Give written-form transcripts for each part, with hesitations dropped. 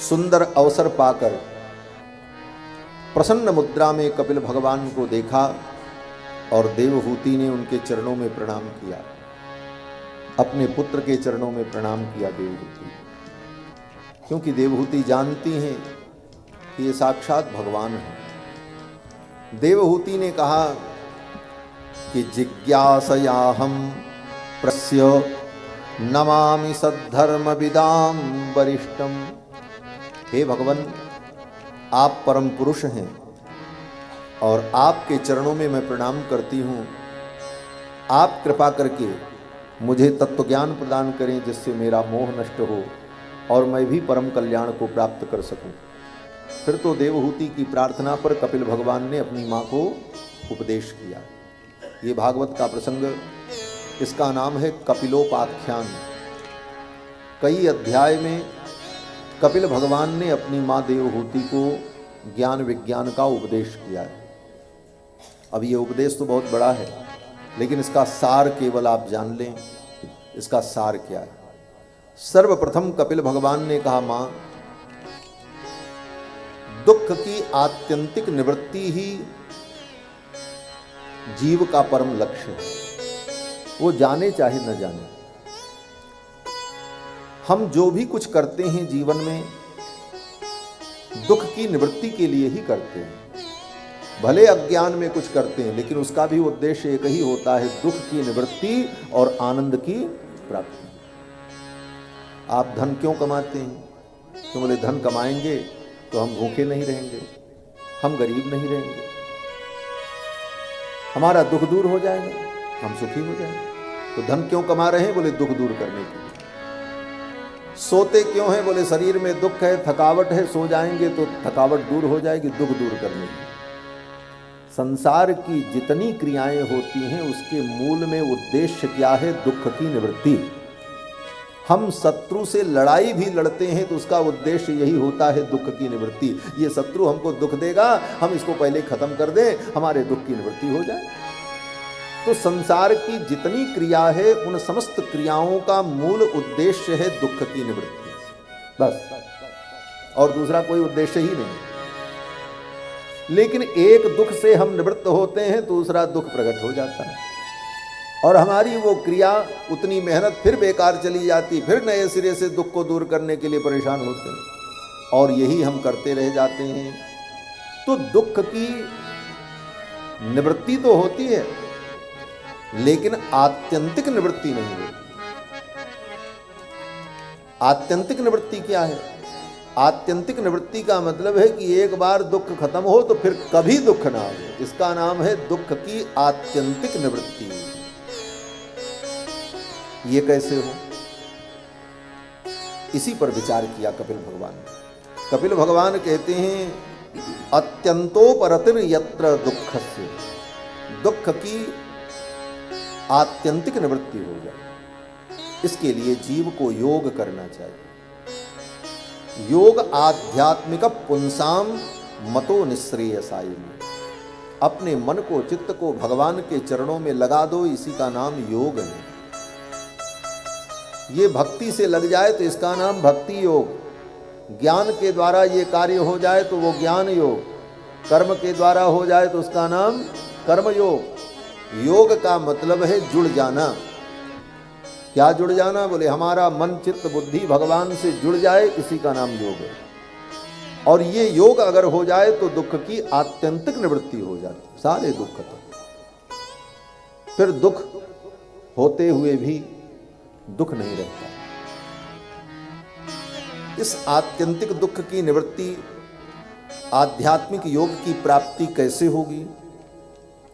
सुंदर अवसर पाकर प्रसन्न मुद्रा में कपिल भगवान को देखा और देवहूति ने उनके चरणों में प्रणाम किया, अपने पुत्र के चरणों में प्रणाम किया देवहूति, क्योंकि देवहूति जानती हैं कि ये साक्षात भगवान है। देवहूति ने कहा कि जिज्ञासयाहम प्रस्य नमामि सद्धर्म विदाम वरिष्ठम। हे भगवान, आप परम पुरुष हैं और आपके चरणों में मैं प्रणाम करती हूँ। आप कृपा करके मुझे तत्व ज्ञान प्रदान करें जिससे मेरा मोह नष्ट हो और मैं भी परम कल्याण को प्राप्त कर सकूं। फिर तो देवहूति की प्रार्थना पर कपिल भगवान ने अपनी माँ को उपदेश किया। ये भागवत का प्रसंग, इसका नाम है कपिलोपाख्यान। कई अध्याय में कपिल भगवान ने अपनी माँ देवहूति को ज्ञान विज्ञान का उपदेश किया है। अब ये उपदेश तो बहुत बड़ा है, लेकिन इसका सार केवल आप जान लें। इसका सार क्या है? सर्वप्रथम कपिल भगवान ने कहा, मां, दुख की आत्यंतिक निवृत्ति ही जीव का परम लक्ष्य है, वो जाने चाहे न जाने। हम जो भी कुछ करते हैं जीवन में दुख की निवृत्ति के लिए ही करते हैं। भले अज्ञान में कुछ करते हैं, लेकिन उसका भी उद्देश्य एक ही होता है, दुख की निवृत्ति और आनंद की प्राप्ति। आप धन क्यों कमाते हैं? तो बोले धन कमाएंगे तो हम भूखे नहीं रहेंगे, हम गरीब नहीं रहेंगे, हमारा दुख दूर हो जाएगा, हम सुखी हो जाएंगे। तो धन क्यों कमा रहे हैं? बोले दुख दूर करने के लिए। सोते क्यों हैं? बोले शरीर में दुख है, थकावट है, सो जाएंगे तो थकावट दूर हो जाएगी, दुख दूर करने के लिए। संसार की जितनी क्रियाएं होती हैं उसके मूल में उद्देश्य क्या है? दुख की निवृत्ति। हम शत्रु से लड़ाई भी लड़ते हैं तो उसका उद्देश्य यही होता है, दुख की निवृत्ति। ये शत्रु हमको दुख देगा, हम इसको पहले खत्म कर दें, हमारे दुख की निवृत्ति हो जाए। तो संसार की जितनी क्रिया है उन समस्त क्रियाओं का मूल उद्देश्य है दुख की निवृत्ति, बस, और दूसरा कोई उद्देश्य ही नहीं। लेकिन एक दुख से हम निवृत्त होते हैं, दूसरा दुख प्रकट हो जाता है और हमारी वो क्रिया, उतनी मेहनत फिर बेकार चली जाती, फिर नए सिरे से दुख को दूर करने के लिए परेशान होते हैं और यही हम करते रह जाते हैं। तो दुख की निवृत्ति तो होती है, लेकिन आत्यंतिक निवृत्ति नहीं होती। आत्यंतिक निवृत्ति क्या है? आत्यंतिक निवृत्ति का मतलब है कि एक बार दुख खत्म हो तो फिर कभी दुख ना हो। इसका नाम है दुख की आत्यंतिक निवृत्ति। ये कैसे हो? इसी पर विचार किया कपिल भगवान ने। कपिल भगवान कहते हैं, अत्यंतोपरतिर यत्र दुःखस्य, दुख की आत्यंतिक निवृत्ति हो जाए। इसके लिए जीव को योग करना चाहिए। योग आध्यात्मिक पुंसाम मतो निःश्रेयसाय। अपने मन को, चित्त को भगवान के चरणों में लगा दो, इसी का नाम योग है। ये भक्ति से लग जाए तो इसका नाम भक्ति योग। ज्ञान के द्वारा ये कार्य हो जाए तो वो ज्ञान योग। कर्म के द्वारा हो जाए तो उसका नाम कर्म योग। योग का मतलब है जुड़ जाना। क्या जुड़ जाना? बोले हमारा मन, चित्त, बुद्धि भगवान से जुड़ जाए, इसी का नाम योग है। और ये योग अगर हो जाए तो दुख की आत्यंतिक निवृत्ति हो जाती, सारे दुख खत्म। फिर दुख होते हुए भी दुख नहीं रहता। इस आत्यंतिक दुख की निवृत्ति, आध्यात्मिक योग की प्राप्ति कैसे होगी?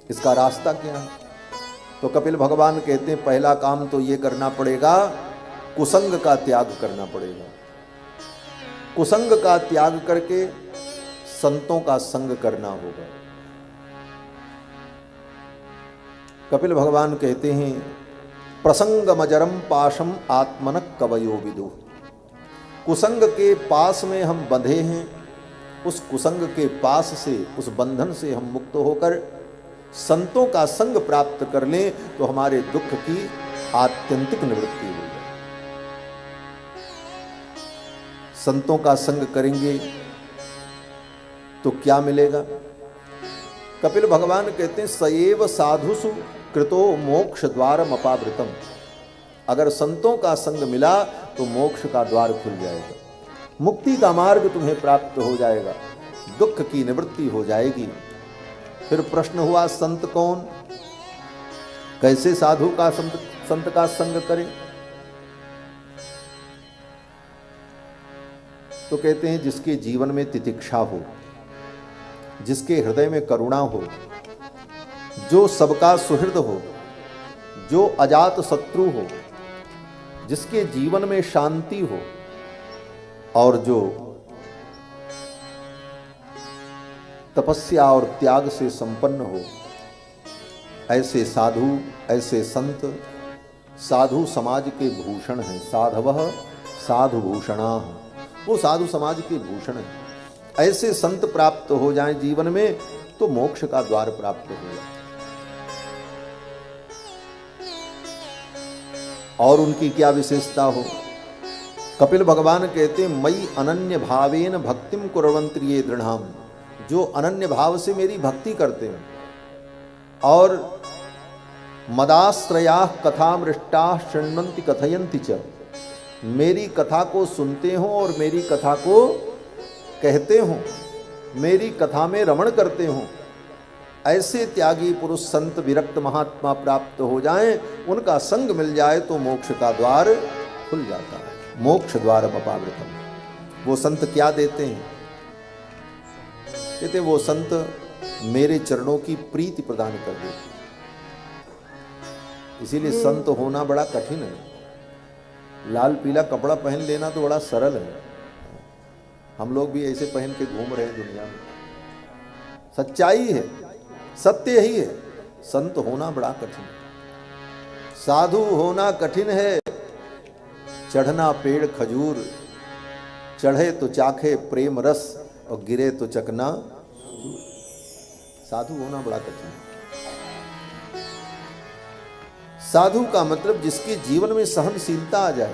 इसका रास्ता क्या है? तो कपिल भगवान कहते हैं, पहला काम तो ये करना पड़ेगा, कुसंग का त्याग करना पड़ेगा। कुसंग का त्याग करके संतों का संग करना होगा। कपिल भगवान कहते हैं, प्रसंगमजरम पाशम आत्मन कवयो विदु। कुसंग के पास में हम बंधे हैं, उस कुसंग के पास से, उस बंधन से हम मुक्त होकर संतों का संग प्राप्त कर लें तो हमारे दुख की आत्यंतिक निवृत्ति हो जाए। संतों का संग करेंगे तो क्या मिलेगा? कपिल भगवान कहते हैं सएव साधुसु कृतो मोक्ष द्वारम अपावृतम। अगर संतों का संग मिला तो मोक्ष का द्वार खुल जाएगा, मुक्ति का मार्ग तुम्हें प्राप्त हो जाएगा, दुख की निवृत्ति हो जाएगी। फिर प्रश्न हुआ संत कौन, कैसे साधु का संत का संग करें? तो कहते हैं जिसके जीवन में तितिक्षा हो, जिसके हृदय में करुणा हो, जो सबका सुहृद हो, जो अजात शत्रु हो, जिसके जीवन में शांति हो और जो तपस्या और त्याग से संपन्न हो, ऐसे साधु, ऐसे संत साधु समाज के भूषण हैं। साधवः साधु भूषणाः, वो साधु समाज के भूषण हैं। ऐसे संत प्राप्त हो जाएं जीवन में तो मोक्ष का द्वार प्राप्त हो जाए। और उनकी क्या विशेषता हो? कपिल भगवान कहते मयि अनन्य भावेन भक्तिम कुर्वन्ति ये दृढ़ाम। जो अनन्य भाव से मेरी भक्ति करते हैं और मदाश्रयाः कथामृष्टाः शृण्वन्ति कथयन्ति च, मेरी कथा को सुनते हो और मेरी कथा को कहते हो, मेरी कथा में रमण करते हो, ऐसे त्यागी पुरुष संत विरक्त महात्मा प्राप्त हो जाएं, उनका संग मिल जाए तो मोक्ष का द्वार खुल जाता है। मोक्ष द्वार अपावृतम। वो संत क्या देते हैं? कहते वो संत मेरे चरणों की प्रीति प्रदान कर देते। इसीलिए संत होना बड़ा कठिन है। लाल पीला कपड़ा पहन लेना तो बड़ा सरल है, हम लोग भी ऐसे पहन के घूम रहे हैं दुनिया में। सच्चाई है, सत्य यही है, संत होना बड़ा कठिन है, साधु होना कठिन है। चढ़ना पेड़ खजूर, चढ़े तो चाखे प्रेम रस और गिरे तो चकना। साधु होना बड़ा कठिन है। साधु का मतलब जिसके जीवन में सहनशीलता आ जाए।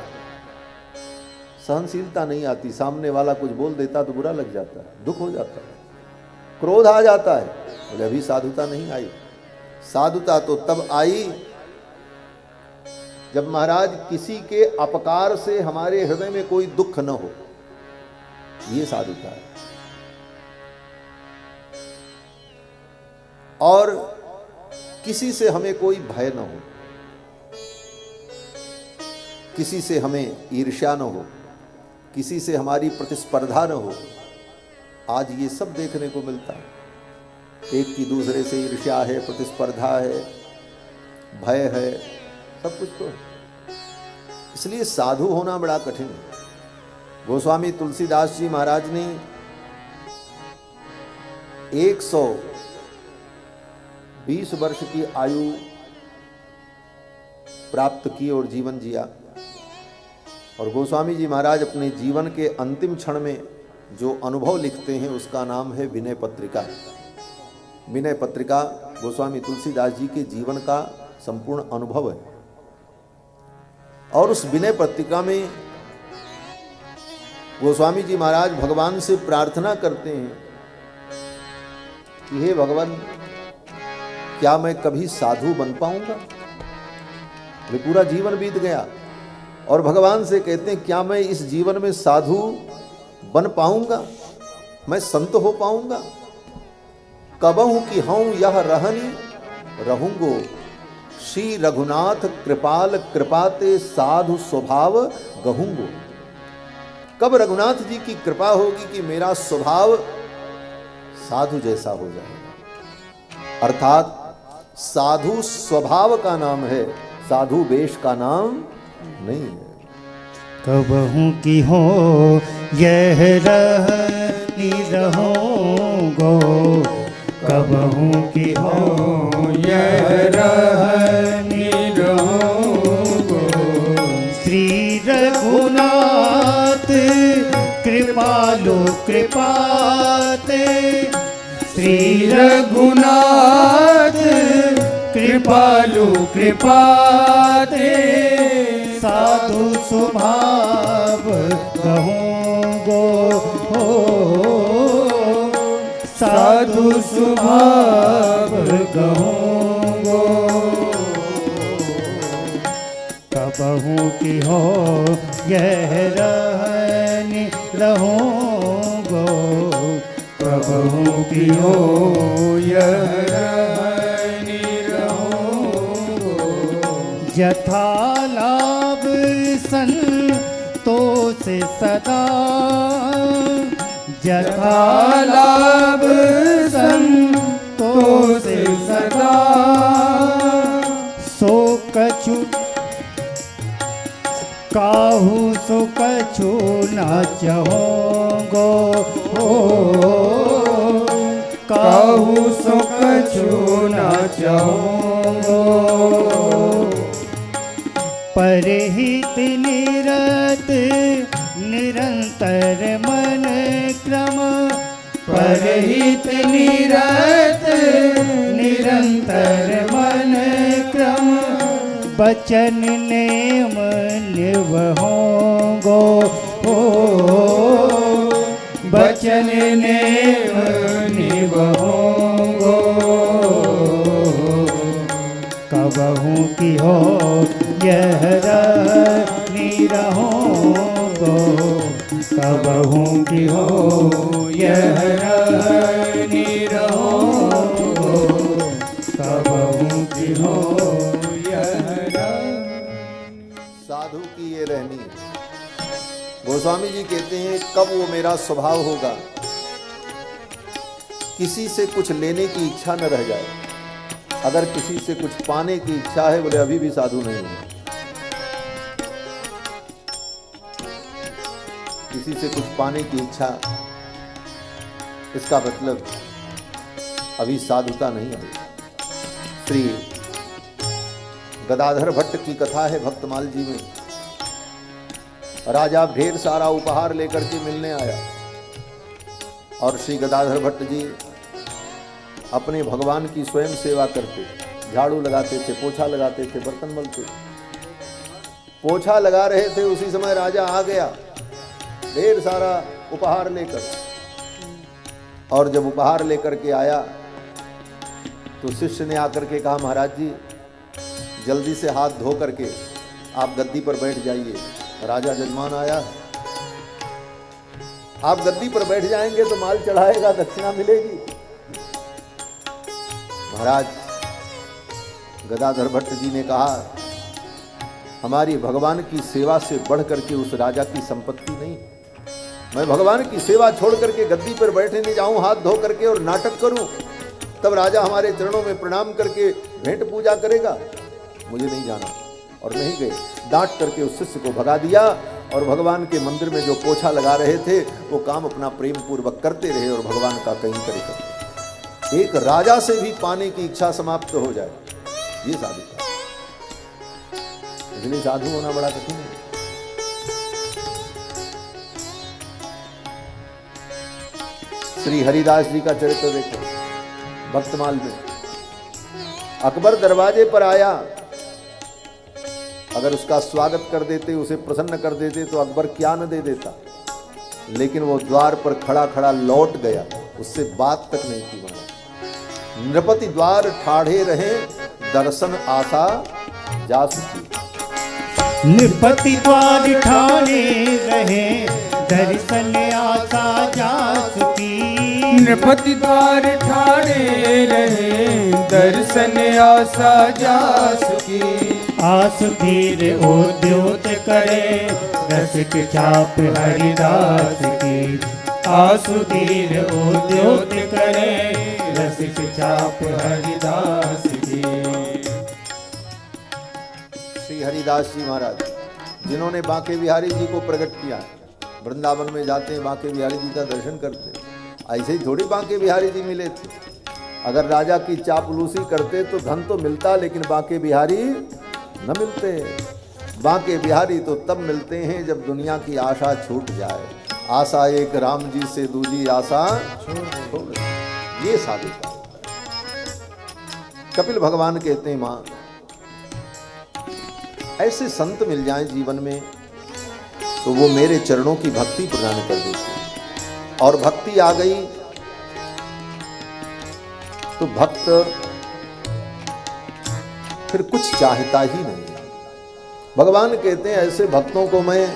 सहनशीलता नहीं आती, सामने वाला कुछ बोल देता तो बुरा लग जाता है, दुख हो जाता है, क्रोध आ जाता है। बोले अभी साधुता नहीं आई। साधुता तो तब आई जब महाराज किसी के अपकार से हमारे हृदय में कोई दुख न हो, ये साधुता है। और किसी से हमें कोई भय न हो, किसी से हमें ईर्ष्या न हो, किसी से हमारी प्रतिस्पर्धा न हो। आज ये सब देखने को मिलता है, एक की दूसरे से ईर्ष्या है, प्रतिस्पर्धा है, भय है, सब कुछ तो है। इसलिए साधु होना बड़ा कठिन है। गोस्वामी तुलसीदास जी महाराज ने 120 वर्ष की आयु प्राप्त की और जीवन जिया। और गोस्वामी जी महाराज अपने जीवन के अंतिम क्षण में जो अनुभव लिखते हैं उसका नाम है विनय पत्रिका। विनय पत्रिका गोस्वामी तुलसीदास जी के जीवन का संपूर्ण अनुभव है। और उस विनय पत्रिका में गोस्वामी जी महाराज भगवान से प्रार्थना करते हैं कि हे भगवान, क्या मैं कभी साधु बन पाऊंगा? वे पूरा जीवन बीत गया और भगवान से कहते हैं क्या मैं इस जीवन में साधु बन पाऊंगा, मैं संत हो पाऊंगा? कबहू कि हूं यह रहनी रहूंगो, श्री रघुनाथ कृपाल कृपाते साधु स्वभाव गहूंगो। कब रघुनाथ जी की कृपा होगी कि मेरा स्वभाव साधु जैसा हो जाएगा। अर्थात साधु स्वभाव का नाम है, साधु वेश का नाम नहीं है। कबहू की हो यह रहनी रहूंगो, कबहू की हो यह रहनी रहूंगो। श्री रघुनाथ कृपालु कृपाते, श्री रघुनाथ कृपालु कृपाते, साधु स्वभाव कहूँगो, साधु स्वभाव कहूँगो, कबहू की हो यह रहनी रहूँगो, कबहू की हो यह रहनी रहूँगो। यथा लाभ संतों से सदा, यथा लाभ संतों से सदा, सो कछु काहू सो कछु ना चाहोगो, काहू सो कछु ना चाहोगो। परहित निरत निरंतर मन क्रम, परहित निरत निरंतर मन क्रम, बचन नेम निभोगो, बचन नेम निभोगो। कबहू की हो यह रहनी रहूँगो, कबहू की हो यह रहनी रहूँगो, कबहू की हो यह साधु की ये रहनी है। गोस्वामी जी कहते हैं कब वो मेरा स्वभाव होगा किसी से कुछ लेने की इच्छा न रह जाए। अगर किसी से कुछ पाने की इच्छा है, बोले अभी भी साधु नहीं है। किसी से कुछ पाने की इच्छा, इसका मतलब अभी साधुता नहीं आई। श्री गदाधर भट्ट की कथा है भक्तमाल जी में। राजा ढेर सारा उपहार लेकर के मिलने आया और श्री गदाधर भट्ट जी अपने भगवान की स्वयं सेवा करते, झाड़ू लगाते थे, पोछा लगाते थे, बर्तन मलते। पोछा लगा रहे थे, उसी समय राजा आ गया ढेर सारा उपहार लेकर। और जब उपहार लेकर के आया तो शिष्य ने आकर के कहा, महाराज जी जल्दी से हाथ धो करके आप गद्दी पर बैठ जाइए, राजा जजमान आया। आप गद्दी पर बैठ जाएंगे तो माल चढ़ाएगा, दक्षिणा मिलेगी। महाराज गदाधर भट्ट जी ने कहा, हमारी भगवान की सेवा से बढ़ करके उस राजा की संपत्ति नहीं। मैं भगवान की सेवा छोड़ करके गद्दी पर बैठने जाऊं हाथ धो करके और नाटक करूं, तब राजा हमारे चरणों में प्रणाम करके भेंट पूजा करेगा, मुझे नहीं जाना। और नहीं गए, डांट करके उस शिष्य को भगा दिया और भगवान के मंदिर में जो पोछा लगा रहे थे वो काम अपना प्रेम पूर्वक करते रहे और भगवान का कहीं करे करते। एक राजा से भी पाने की इच्छा समाप्त हो जाए, ये साधुता। इसलिए साधु होना बड़ा कठिन है। श्री हरिदास जी का चरित्र देखो भक्तमाल में। अकबर दरवाजे पर आया, अगर उसका स्वागत कर देते, उसे प्रसन्न कर देते तो अकबर क्या न दे देता, लेकिन वो द्वार पर खड़ा खड़ा लौट गया, उससे बात तक नहीं की। वहां नृपति द्वार ठाढ़े रहे, दर्शन आशा जासुकी। नृपति द्वार ठाढ़े रहे, दर्शन आशा जासुकी। नृपति द्वार ठाढ़े रहे, दर्शन आशा जासुकी। आसुधीर उद्योत करे, रसिक छाप हरिदास की। आसुधीर उद्योत करे, रसिक छाप हरिदास की। श्री हरिदास जी महाराज जिन्होंने बांके बिहारी जी को प्रकट किया, वृंदावन में जाते हैं बांके बिहारी जी का दर्शन करते। ऐसे ही थोड़ी बांके बिहारी जी मिले थे। अगर राजा की चापलूसी करते तो धन तो मिलता, लेकिन बांके बिहारी न मिलते। बांके बिहारी तो तब मिलते हैं जब दुनिया की आशा छूट जाए। आशा एक राम जी से, दूजी आशा छोड़। ये साधुता। कपिल भगवान कहते हैं, मां ऐसे संत मिल जाएं जीवन में तो वो मेरे चरणों की भक्ति प्रदान कर देते हैं। और भक्ति आ गई तो भक्त फिर कुछ चाहता ही नहीं। भगवान कहते हैं ऐसे भक्तों को मैं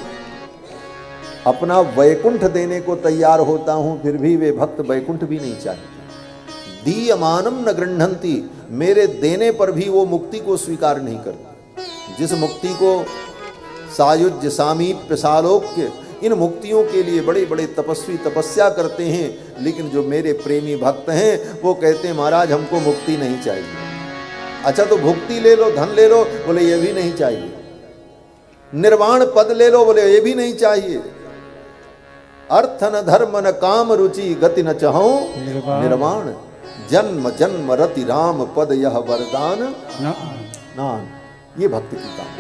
अपना वैकुंठ देने को तैयार होता हूं, फिर भी वे भक्त वैकुंठ भी नहीं चाहते। दीयमानम न गृह्णन्ति, मेरे देने पर भी वो मुक्ति को स्वीकार नहीं करते। जिस मुक्ति को सायुज्य सामीप्य सालोक्य, इन मुक्तियों के लिए बड़े बड़े तपस्वी तपस्या करते हैं, लेकिन जो मेरे प्रेमी भक्त हैं वो कहते हैं महाराज हमको मुक्ति नहीं चाहिए। अच्छा तो भुक्ति ले लो, धन ले लो, बोले ये भी नहीं चाहिए। निर्वाण पद ले लो, बोले ये भी नहीं चाहिए। अर्थ न धर्म न काम रुचि गति न चाहो निर्वाण, जन्म जन्म रति राम पद यह वरदान नान। ये भक्ति की काम।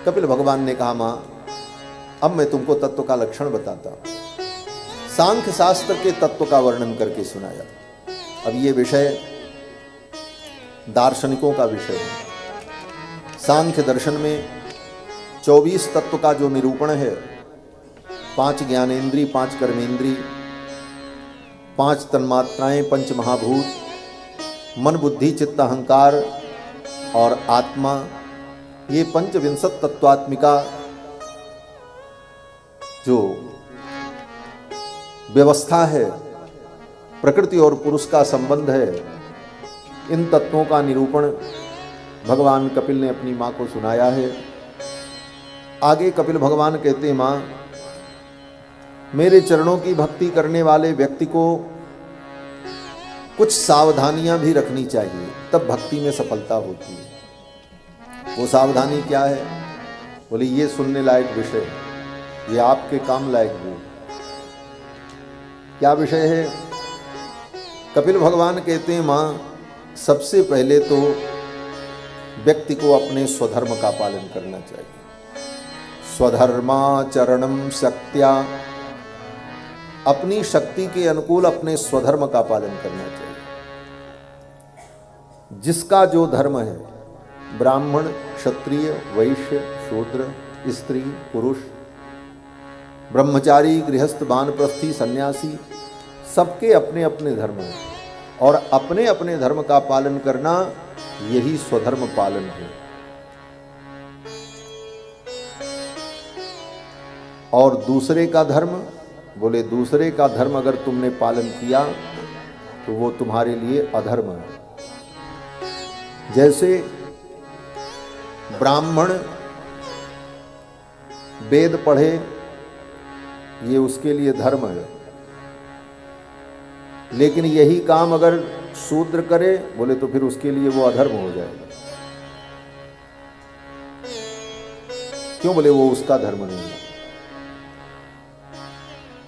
कपिल भगवान ने कहा मां अब मैं तुमको तत्व का लक्षण बताता हूं। सांख्य शास्त्र के तत्व का वर्णन करके सुनाया। अब ये विषय दार्शनिकों का विषय है। सांख्य दर्शन में 24 तत्व का जो निरूपण है, 5 ज्ञानेंद्री, 5 कर्मेंद्री, 5 तन्मात्राएं, 5 महाभूत, मन बुद्धि चित्त अहंकार और आत्मा, ये 55 तत्वात्मिका जो व्यवस्था है, प्रकृति और पुरुष का संबंध है, इन तत्वों का निरूपण भगवान कपिल ने अपनी मां को सुनाया है। आगे कपिल भगवान कहते हैं मां मेरे चरणों की भक्ति करने वाले व्यक्ति को कुछ सावधानियां भी रखनी चाहिए, तब भक्ति में सफलता होती है। वो सावधानी क्या है? बोले ये सुनने लायक विषय, ये आपके काम लायक हो। क्या विषय है? कपिल भगवान कहते हैं मां सबसे पहले तो व्यक्ति को अपने स्वधर्म का पालन करना चाहिए। स्वधर्माचरणम शक्त्या, अपनी शक्ति के अनुकूल अपने स्वधर्म का पालन करना चाहिए। जिसका जो धर्म है, ब्राह्मण, क्षत्रिय, वैश्य, शूद्र, स्त्री, पुरुष, ब्रह्मचारी, गृहस्थ, वानप्रस्थी, सन्यासी, सबके अपने अपने धर्म हैं और अपने अपने धर्म का पालन करना यही स्वधर्म पालन है। और दूसरे का धर्म, बोले दूसरे का धर्म अगर तुमने पालन किया तो वो तुम्हारे लिए अधर्म है। जैसे ब्राह्मण वेद पढ़े, ये उसके लिए धर्म है, लेकिन यही काम अगर शूद्र करे, बोले तो फिर उसके लिए वो अधर्म हो जाएगा। क्यों? बोले वो उसका धर्म नहीं है।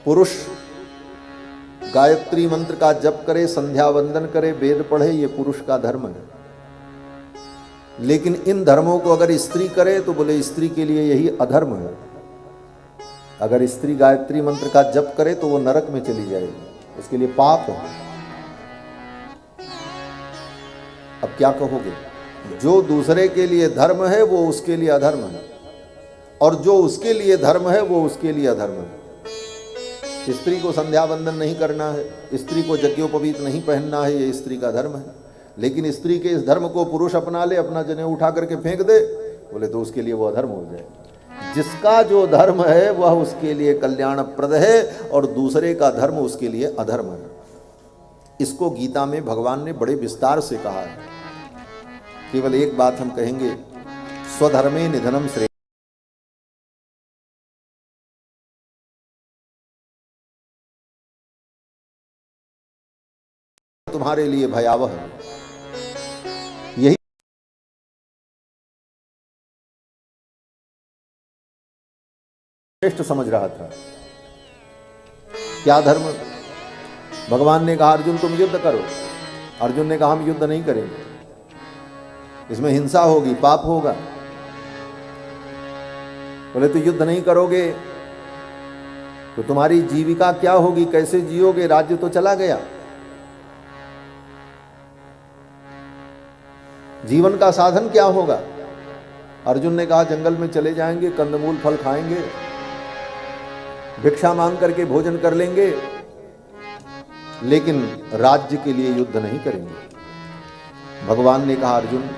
पुरुष गायत्री मंत्र का जप करे, संध्या वंदन करे, वेद पढ़े, ये पुरुष का धर्म है। लेकिन इन धर्मों को अगर स्त्री करे तो बोले स्त्री के लिए यही अधर्म है। अगर स्त्री गायत्री मंत्र का जप करे तो वो नरक में चली जाएगी, उसके लिए पाप है। अब क्या कहोगे? जो दूसरे के लिए धर्म है वो उसके लिए अधर्म है, और जो उसके लिए धर्म है वो उसके लिए अधर्म है। स्त्री को संध्या वंदन नहीं करना है, स्त्री को यज्ञोपवीत नहीं पहनना है, ये स्त्री का धर्म है। लेकिन स्त्री के इस धर्म को पुरुष अपना ले, अपना जनेऊ उठा करके फेंक दे, बोले तो उसके लिए वो अधर्म हो जाए। जिसका जो धर्म है वह उसके लिए कल्याणप्रद है और दूसरे का धर्म उसके लिए अधर्म है। इसको गीता में भगवान ने बड़े विस्तार से कहा है। केवल एक बात हम कहेंगे, स्वधर्मे निधनम श्रेय। तुम्हारे लिए भयावह है। यही श्रेष्ठ समझ रहा था। क्या धर्म? भगवान ने कहा अर्जुन तुम युद्ध करो। अर्जुन ने कहा हम युद्ध नहीं करेंगे, इसमें हिंसा होगी, पाप होगा। बोले तो युद्ध नहीं करोगे तो तुम्हारी जीविका क्या होगी, कैसे जियोगे? राज्य तो चला गया। जीवन का साधन क्या होगा? अर्जुन ने कहा जंगल में चले जाएंगे, कंदमूल फल खाएंगे, भिक्षा मांग करके भोजन कर लेंगे, लेकिन राज्य के लिए युद्ध नहीं करेंगे। भगवान ने कहा, अर्जुन,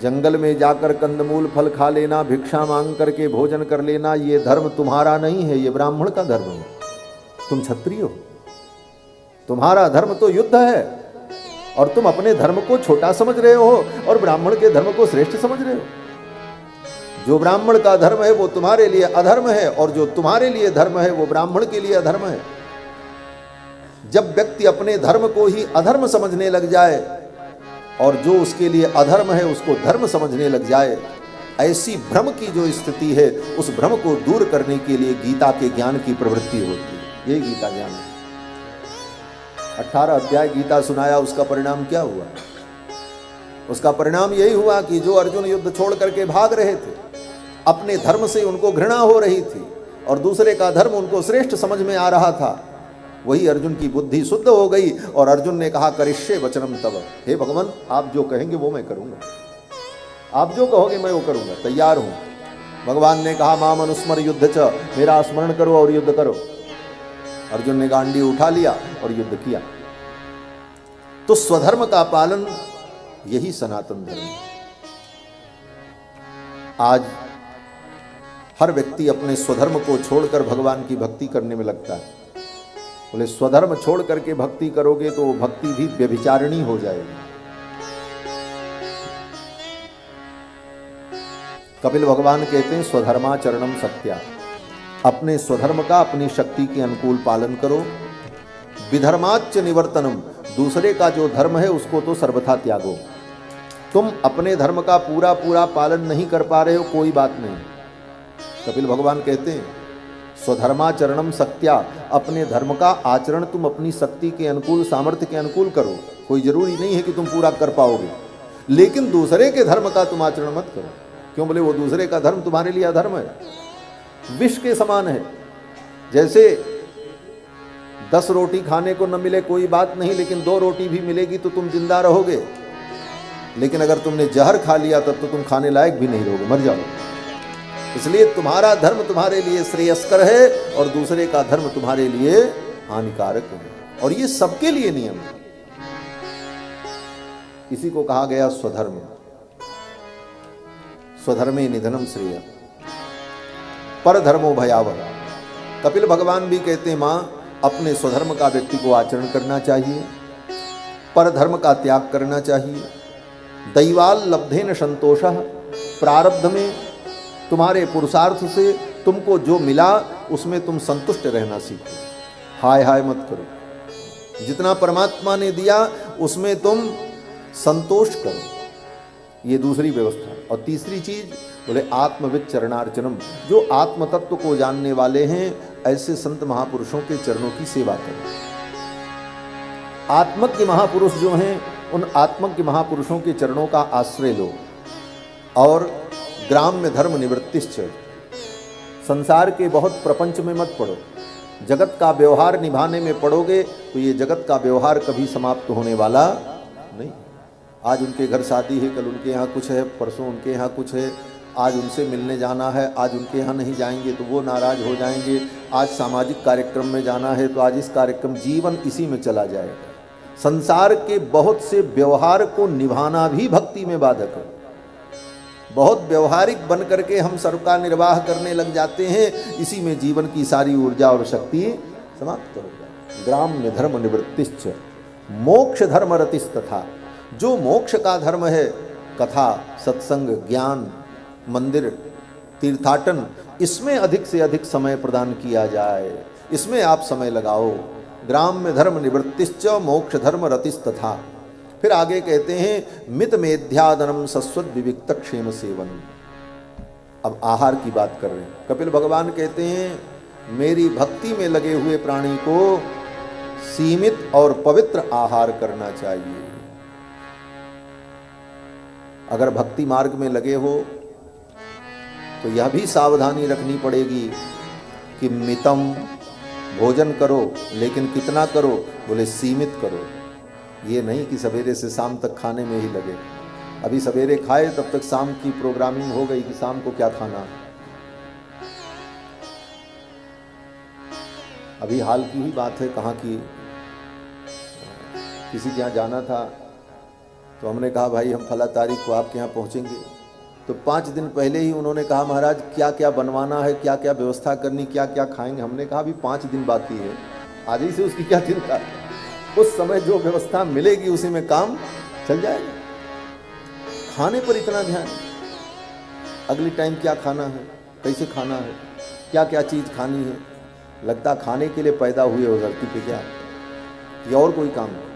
जंगल में जाकर कंदमूल फल खा लेना, भिक्षा मांग करके भोजन कर लेना, ये धर्म तुम्हारा नहीं है, ये ब्राह्मण का धर्म है। तुम क्षत्रिय हो, तुम्हारा धर्म तो युद्ध है, और तुम अपने धर्म को छोटा समझ रहे हो और ब्राह्मण के धर्म को श्रेष्ठ समझ रहे हो। जो ब्राह्मण का धर्म है वो तुम्हारे लिए अधर्म है, और जो तुम्हारे लिए धर्म है वो ब्राह्मण के लिए अधर्म है। जब व्यक्ति अपने धर्म को ही अधर्म समझने लग जाए और जो उसके लिए अधर्म है उसको धर्म समझने लग जाए, ऐसी भ्रम की जो स्थिति है, उस भ्रम को दूर करने के लिए गीता के ज्ञान की प्रवृत्ति होती है। ये गीता ज्ञान है। 18 अध्याय गीता सुनाया, उसका परिणाम क्या हुआ? उसका परिणाम यही हुआ कि जो अर्जुन युद्ध छोड़ करके भाग रहे थे, अपने धर्म से उनको घृणा हो रही थी और दूसरे का धर्म उनको श्रेष्ठ समझ में आ रहा था, वही अर्जुन की बुद्धि शुद्ध हो गई और अर्जुन ने कहा, करिष्ये वचनम तव। हे भगवान, आप जो कहेंगे वो मैं करूंगा, आप जो कहोगे मैं वो करूंगा, तैयार हूं। भगवान ने कहा, माम अनुस्मर युद्ध च, मेरा स्मरण करो और युद्ध करो। अर्जुन ने गांडी उठा लिया और युद्ध किया। तो स्वधर्म का पालन यही सनातन धर्म है। आज हर व्यक्ति अपने स्वधर्म को छोड़कर भगवान की भक्ति करने में लगता है। बोले स्वधर्म छोड़ करके भक्ति करोगे तो भक्ति भी व्यभिचारिणी हो जाएगी। कपिल भगवान कहते हैं, स्वधर्माचरणम सत्या, अपने स्वधर्म का अपनी शक्ति के अनुकूल पालन करो। विधर्माच्च निवर्तनम, दूसरे का जो धर्म है उसको तो सर्वथा त्यागो। तुम अपने धर्म का पूरा पूरा पालन नहीं कर पा रहे हो, कोई बात नहीं। कपिल भगवान कहते हैं, स्वधर्माचरणम सत्या, अपने धर्म का आचरण तुम अपनी शक्ति के अनुकूल, सामर्थ्य के अनुकूल करो। कोई जरूरी नहीं है कि तुम पूरा कर पाओगे, लेकिन दूसरे के धर्म का तुम आचरण मत करो। क्यों? बोले वो दूसरे का धर्म तुम्हारे लिए अधर्म है, विष के समान है। जैसे 10 रोटी खाने को न मिले कोई बात नहीं, लेकिन 2 रोटी भी मिलेगी तो तुम जिंदा रहोगे। लेकिन अगर तुमने जहर खा लिया तब तो तुम खाने लायक भी नहीं रहोगे, मर जाओगे। इसलिए तुम्हारा धर्म तुम्हारे लिए श्रेयस्कर है और दूसरे का धर्म तुम्हारे लिए हानिकारक है, और ये सबके लिए नियम है। इसी को कहा गया स्वधर्म। स्वधर्मे निधनम श्रेय, पर धर्मो भयावह। कपिल भगवान भी कहते हैं, मां, अपने स्वधर्म का व्यक्ति को आचरण करना चाहिए, पर धर्म का त्याग करना चाहिए। दैवाल लब्धेन संतोषः, प्रारब्ध में तुम्हारे पुरुषार्थ से तुमको जो मिला उसमें तुम संतुष्ट रहना सीखो, हाय हाय मत करो। जितना परमात्मा ने दिया उसमें तुम संतोष करो, ये दूसरी व्यवस्था। और तीसरी चीज बोले आत्मविद चरणार्चनम, जो आत्म तत्व को जानने वाले हैं ऐसे संत महापुरुषों के चरणों की सेवा करो। आत्मज्ञ महापुरुष जो हैं उन आत्मज्ञ महापुरुषों के चरणों का आश्रय लो। और ग्राम्य धर्म निवृत्तिश्च, संसार के बहुत प्रपंच में मत पड़ो, जगत का व्यवहार निभाने में पड़ोगे तो ये जगत का व्यवहार कभी समाप्त होने वाला नहीं। आज उनके घर शादी है, कल उनके यहाँ कुछ है, परसों उनके यहाँ कुछ है, आज उनसे मिलने जाना है, आज उनके यहाँ नहीं जाएंगे तो वो नाराज हो जाएंगे, आज सामाजिक कार्यक्रम में जाना है तो आज इस कार्यक्रम, जीवन इसी में चला जाएगा। संसार के बहुत से व्यवहार को निभाना भी भक्ति में बाधक है। बहुत व्यवहारिक बन करके हम सबका निर्वाह करने लग जाते हैं, इसी में जीवन की सारी ऊर्जा और शक्ति समाप्त हो जाए। ग्राम्य धर्म निवृत्तिश्च मोक्ष धर्म रतिस्तथा, जो मोक्ष का धर्म है, कथा, सत्संग, ज्ञान, मंदिर, तीर्थाटन, इसमें अधिक से अधिक समय प्रदान किया जाए, इसमें आप समय लगाओ। ग्राम्य धर्म निवृत्तिश्च मोक्ष धर्म रतिस्तथा। फिर आगे कहते हैं मित मेध्यादनम सस्वत विविक्त क्षेम सेवन। अब आहार की बात कर रहे हैं। कपिल भगवान कहते हैं मेरी भक्ति में लगे हुए प्राणी को सीमित और पवित्र आहार करना चाहिए। अगर भक्ति मार्ग में लगे हो तो यह भी सावधानी रखनी पड़ेगी कि मितम भोजन करो, लेकिन कितना करो? बोले सीमित करो। ये नहीं कि सवेरे से शाम तक खाने में ही लगे। अभी सवेरे खाए तब तक शाम की प्रोग्रामिंग हो गई कि शाम को क्या खाना। अभी हाल की ही बात है, कहाँ की, किसी के यहाँ जाना था तो हमने कहा भाई हम फला तारीख को आपके यहाँ पहुँचेंगे। तो 5 दिन पहले ही उन्होंने कहा महाराज क्या क्या बनवाना है, क्या क्या व्यवस्था करनी, क्या क्या खाएंगे। हमने कहा अभी 5 दिन बाकी है, आज ही से उसकी क्या चिंता, उस समय जो व्यवस्था मिलेगी उसी में काम चल जाएगा। खाने पर इतना ध्यान, अगले टाइम क्या खाना है, कैसे खाना है, क्या क्या चीज़ खानी है। लगता खाने के लिए पैदा हुए हो धरती पे क्या, या और कोई काम नहीं।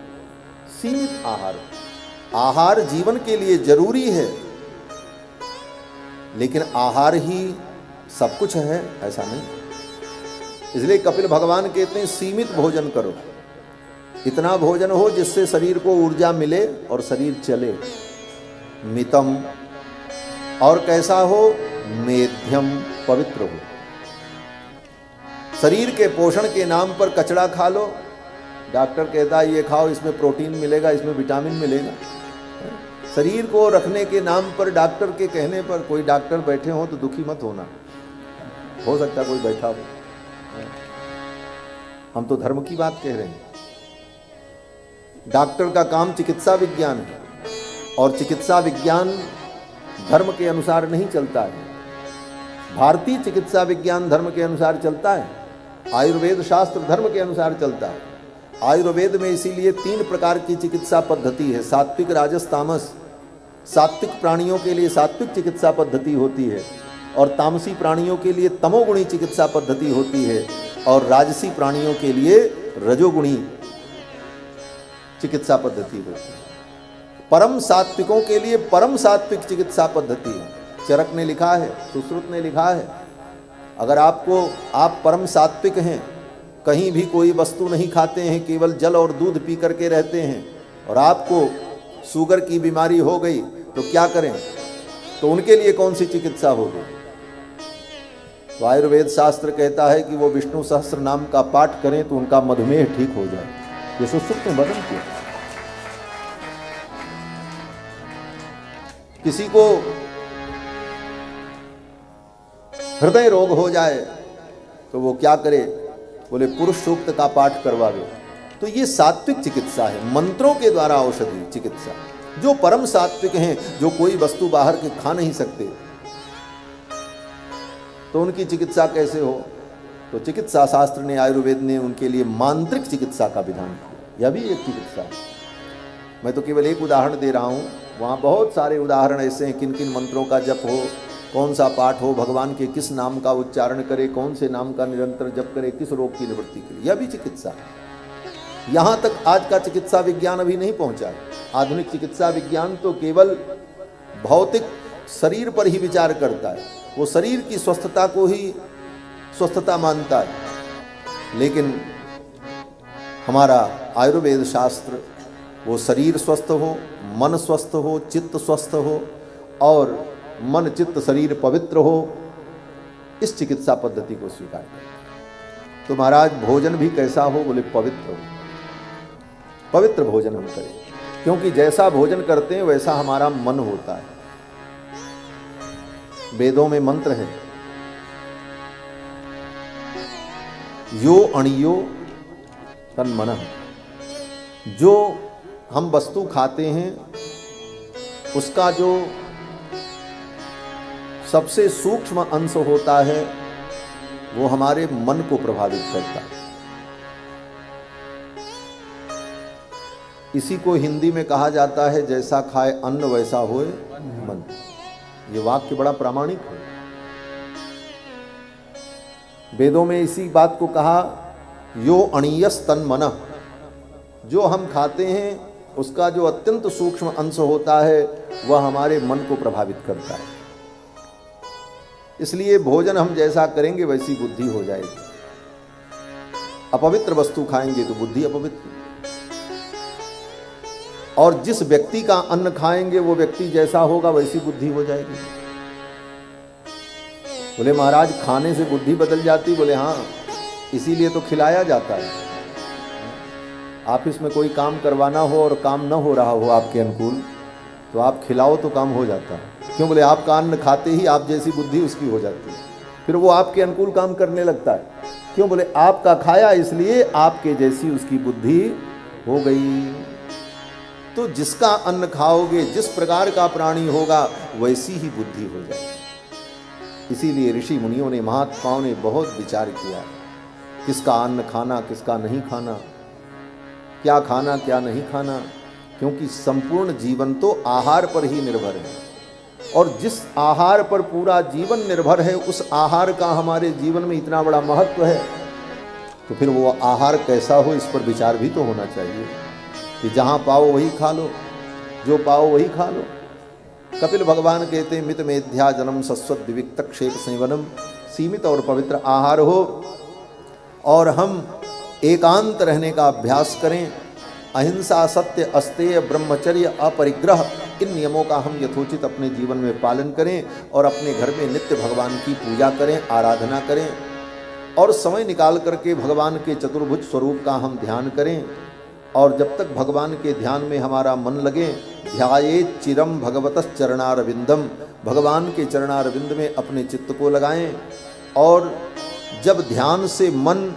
सीमित आहार, आहार जीवन के लिए जरूरी है, लेकिन आहार ही सब कुछ है ऐसा नहीं। इसलिए कपिल भगवान कहते हैं सीमित भोजन करो, इतना भोजन हो जिससे शरीर को ऊर्जा मिले और शरीर चले। मितम, और कैसा हो, मेध्यम, पवित्र हो। शरीर के पोषण के नाम पर कचड़ा खा लो, डॉक्टर कहता है ये खाओ, इसमें प्रोटीन मिलेगा, इसमें विटामिन मिलेगा। शरीर को रखने के नाम पर डॉक्टर के कहने पर, कोई डॉक्टर बैठे हो तो दुखी मत होना, हो सकता कोई बैठा हो, हम तो धर्म की बात कह रहे हैं। डॉक्टर का काम चिकित्सा विज्ञान है, और चिकित्सा विज्ञान धर्म के अनुसार नहीं चलता है। भारतीय चिकित्सा विज्ञान धर्म के अनुसार चलता है, आयुर्वेद शास्त्र धर्म के अनुसार चलता है। आयुर्वेद में इसीलिए 3 प्रकार की चिकित्सा पद्धति है, सात्विक, राजस, तामस। सात्विक प्राणियों के लिए सात्विक चिकित्सा पद्धति होती है, और तामसी प्राणियों के लिए तमोगुणी चिकित्सा पद्धति होती है, और राजसी प्राणियों के लिए रजोगुणी चिकित्सा पद्धति होती है। परम सात्विकों के लिए परम सात्विक चिकित्सा पद्धति है। चरक ने लिखा है, सुश्रुत ने लिखा है, अगर आप परम सात्विक हैं, कहीं भी कोई वस्तु नहीं खाते हैं, केवल जल और दूध पी करके रहते हैं, और आपको शुगर की बीमारी हो गई तो क्या करें, तो उनके लिए कौन सी चिकित्सा होगी। तो आयुर्वेद शास्त्र कहता है कि वो विष्णु सहस्त्र नाम का पाठ करें तो उनका मधुमेह ठीक हो जाए। ये सुश्रुत ने वर्णन किया। किसी को हृदय रोग हो जाए तो वो क्या करे, बोले पुरुष सूक्त का पाठ करवा दो। तो ये सात्विक चिकित्सा है, मंत्रों के द्वारा औषधि चिकित्सा। जो परम सात्विक हैं, जो कोई वस्तु बाहर के खा नहीं सकते, तो उनकी चिकित्सा कैसे हो। तो चिकित्सा शास्त्र ने, आयुर्वेद ने उनके लिए मांत्रिक चिकित्सा का विधान किया। यह भी एक चिकित्सा है। मैं तो केवल एक उदाहरण दे रहा हूँ, वहाँ बहुत सारे उदाहरण ऐसे हैं, किन किन मंत्रों का जप हो, कौन सा पाठ हो, भगवान के किस नाम का उच्चारण करे, कौन से नाम का निरंतर जप करे, किस रोग की निवृत्ति के लिए। यह भी चिकित्सा है। यहाँ तक आज का चिकित्सा विज्ञान अभी नहीं पहुँचा है। आधुनिक चिकित्सा विज्ञान तो केवल भौतिक शरीर पर ही विचार करता है, वो शरीर की स्वस्थता को ही स्वस्थता मानता है। लेकिन हमारा आयुर्वेद शास्त्र, वो शरीर स्वस्थ हो, मन स्वस्थ हो, चित्त स्वस्थ हो, और मन चित्त शरीर पवित्र हो, इस चिकित्सा पद्धति को स्वीकार करें। तो महाराज भोजन भी कैसा हो, बोले पवित्र हो। पवित्र भोजन हम करें, क्योंकि जैसा भोजन करते हैं वैसा हमारा मन होता है। वेदों में मंत्र है, यो अणियो तन्मनः। जो हम वस्तु खाते हैं उसका जो सबसे सूक्ष्म अंश होता है वो हमारे मन को प्रभावित करता है। इसी को हिंदी में कहा जाता है, जैसा खाए अन्न वैसा होए मन। ये वाक्य बड़ा प्रामाणिक है। वेदों में इसी बात को कहा, यो अणीयस तन्मनः। जो हम खाते हैं उसका जो अत्यंत सूक्ष्म अंश होता है वह हमारे मन को प्रभावित करता है। इसलिए भोजन हम जैसा करेंगे वैसी बुद्धि हो जाएगी। अपवित्र वस्तु खाएंगे तो बुद्धि अपवित्र, और जिस व्यक्ति का अन्न खाएंगे वो व्यक्ति जैसा होगा वैसी बुद्धि हो जाएगी। बोले महाराज खाने से बुद्धि बदल जाती, बोले हाँ, इसीलिए तो खिलाया जाता है। ऑफिस में कोई काम करवाना हो और काम न हो रहा हो आपके अनुकूल, तो आप खिलाओ तो काम हो जाता है। क्यों, बोले आपका अन्न खाते ही आप जैसी बुद्धि उसकी हो जाती है, फिर वो आपके अनुकूल काम करने लगता है। क्यों? बोले आपका खाया इसलिए आपके जैसी उसकी बुद्धि हो गई। तो जिसका अन्न खाओगे, जिस प्रकार का प्राणी होगा, वैसी ही बुद्धि हो जाए। इसीलिए ऋषि मुनियों ने, महात्माओं ने बहुत विचार किया, किसका अन्न खाना, किसका नहीं खाना, क्या खाना क्या नहीं खाना, क्योंकि संपूर्ण जीवन तो आहार पर ही निर्भर है। और जिस आहार पर पूरा जीवन निर्भर है, उस आहार का हमारे जीवन में इतना बड़ा महत्व है, तो फिर वो आहार कैसा हो, इस पर विचार भी तो होना चाहिए कि जहाँ पाओ वही खा लो, जो पाओ वही खा लो। कपिल भगवान कहते हैं, मित मेध्या जन्म सस्वत विविक्त क्षेप सेवनम, सीमित और पवित्र आहार हो और हम एकांत रहने का अभ्यास करें। अहिंसा, सत्य, अस्तेय, ब्रह्मचर्य, अपरिग्रह, इन नियमों का हम यथोचित अपने जीवन में पालन करें और अपने घर में नित्य भगवान की पूजा करें, आराधना करें और समय निकाल करके भगवान के चतुर्भुज स्वरूप का हम ध्यान करें। और जब तक भगवान के ध्यान में हमारा मन लगे, ध्यायेत चिरम भगवतः चरणारविंदम, भगवान के चरणारविंद में अपने चित्त को लगाएं। और जब ध्यान से मन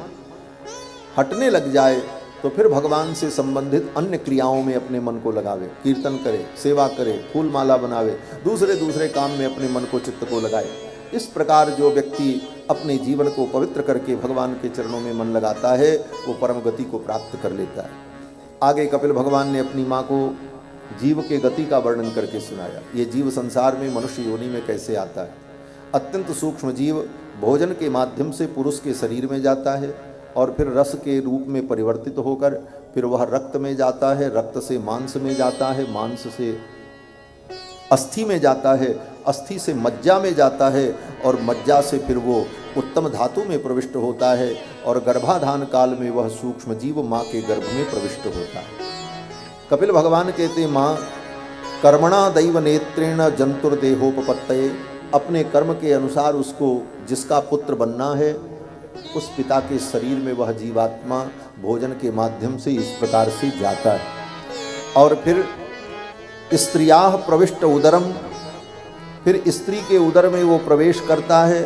हटने लग जाए तो फिर भगवान से संबंधित अन्य क्रियाओं में अपने मन को लगावे, कीर्तन करे, सेवा करे, फूल माला बनावे, दूसरे काम में अपने मन को, चित्त को लगाए। इस प्रकार जो व्यक्ति अपने जीवन को पवित्र करके भगवान के चरणों में मन लगाता है, वो परम गति को प्राप्त कर लेता है। आगे कपिल भगवान ने अपनी माँ को जीव के गति का वर्णन करके सुनाया। ये जीव संसार में मनुष्य योनि में कैसे आता है। अत्यंत सूक्ष्म जीव भोजन के माध्यम से पुरुष के शरीर में जाता है और फिर रस के रूप में परिवर्तित होकर फिर वह रक्त में जाता है, रक्त से मांस में जाता है, मांस से अस्थि में जाता है, अस्थि से मज्जा में जाता है और मज्जा से फिर वो उत्तम धातु में प्रविष्ट होता है और गर्भाधान काल में वह सूक्ष्म जीव माँ के गर्भ में प्रविष्ट होता है। कपिल भगवान कहते, माँ कर्मणा दैव नेत्रेण जंतुर्देहोपपत्तये, अपने कर्म के अनुसार उसको जिसका पुत्र बनना है, उस पिता के शरीर में वह जीवात्मा भोजन के माध्यम से इस प्रकार से जाता है। और फिर स्त्रियाः प्रविष्ट उदरम, फिर स्त्री के उदर में वो प्रवेश करता है।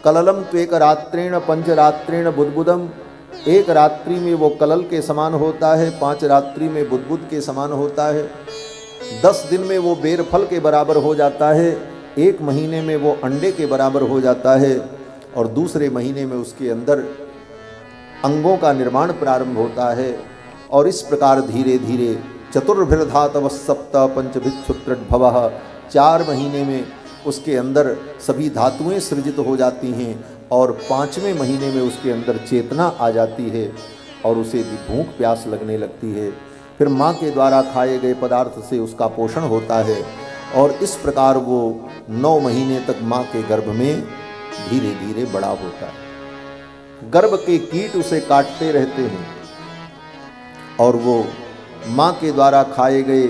कललम त्वेक रात्रेण पंचरात्रेण बुद्बुदम, एक रात्रि में वो कलल के समान होता है, 5 रात्रि में बुद्बुद के समान होता है। 10 दिन में वो बेर फल के बराबर हो जाता है, 1 महीने में वो अंडे के बराबर हो जाता है और दूसरे महीने में उसके अंदर अंगों का निर्माण प्रारंभ होता है। और इस प्रकार धीरे धीरे चतुर्भिर्धातव सप्त पंचभिक्षुत्रभवः, 4 महीने में उसके अंदर सभी धातुएं सृजित हो जाती हैं और 5वें महीने में उसके अंदर चेतना आ जाती है और उसे भूख प्यास लगने लगती है। फिर माँ के द्वारा खाए गए पदार्थ से उसका पोषण होता है और इस प्रकार वो 9 महीने तक माँ के गर्भ में धीरे धीरे बड़ा होता है। गर्भ के कीट उसे काटते रहते हैं और वो माँ के द्वारा खाए गए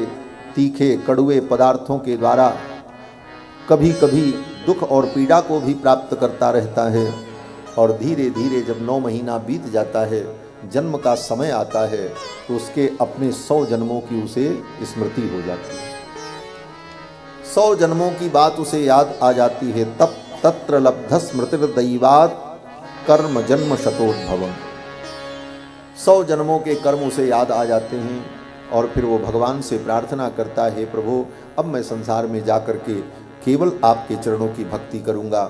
तीखे कड़वे पदार्थों के द्वारा कभी कभी दुख और पीड़ा को भी प्राप्त करता रहता है। और धीरे धीरे जब 9 महीना बीत जाता है, जन्म का समय आता है, तो उसके अपने 100 जन्मों की उसे स्मृति हो जाती है। 100 जन्मों की बात उसे याद आ जाती है। तब तत्र लब्ध स्मृतिर्दैवात् कर्म जन्म शतोद्भवम्, 100 जन्मों के कर्म उसे याद आ जाते हैं और फिर वो भगवान से प्रार्थना करता है, प्रभु अब मैं संसार में जा कर के केवल आपके चरणों की भक्ति करूँगा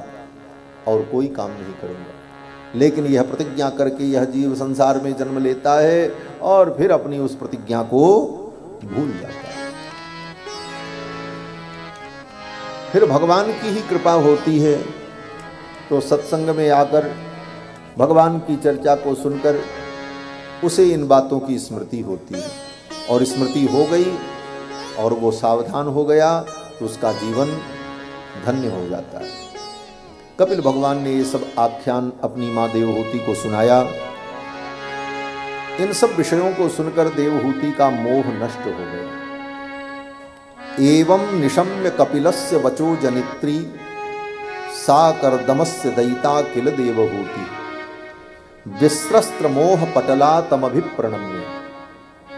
और कोई काम नहीं करूँगा। लेकिन यह प्रतिज्ञा करके यह जीव संसार में जन्म लेता है और फिर अपनी उस प्रतिज्ञा को भूल जाता है। फिर भगवान की ही कृपा होती है तो सत्संग में आकर भगवान की चर्चा को सुनकर उसे इन बातों की स्मृति होती है और स्मृति हो गई और वो सावधान हो गया तो उसका जीवन धन्य हो जाता है। कपिल भगवान ने ये सब आख्यान अपनी माँ देवहूति को सुनाया। इन सब विषयों को सुनकर देवहूति का मोह नष्ट हो गया। एवं निशम्य कपिलस्य वचो जनित्री सा कर्दमस्य दयिता किल देवहूति विस्त्रस्त्र मोह पटला तमभिप्रणम्य।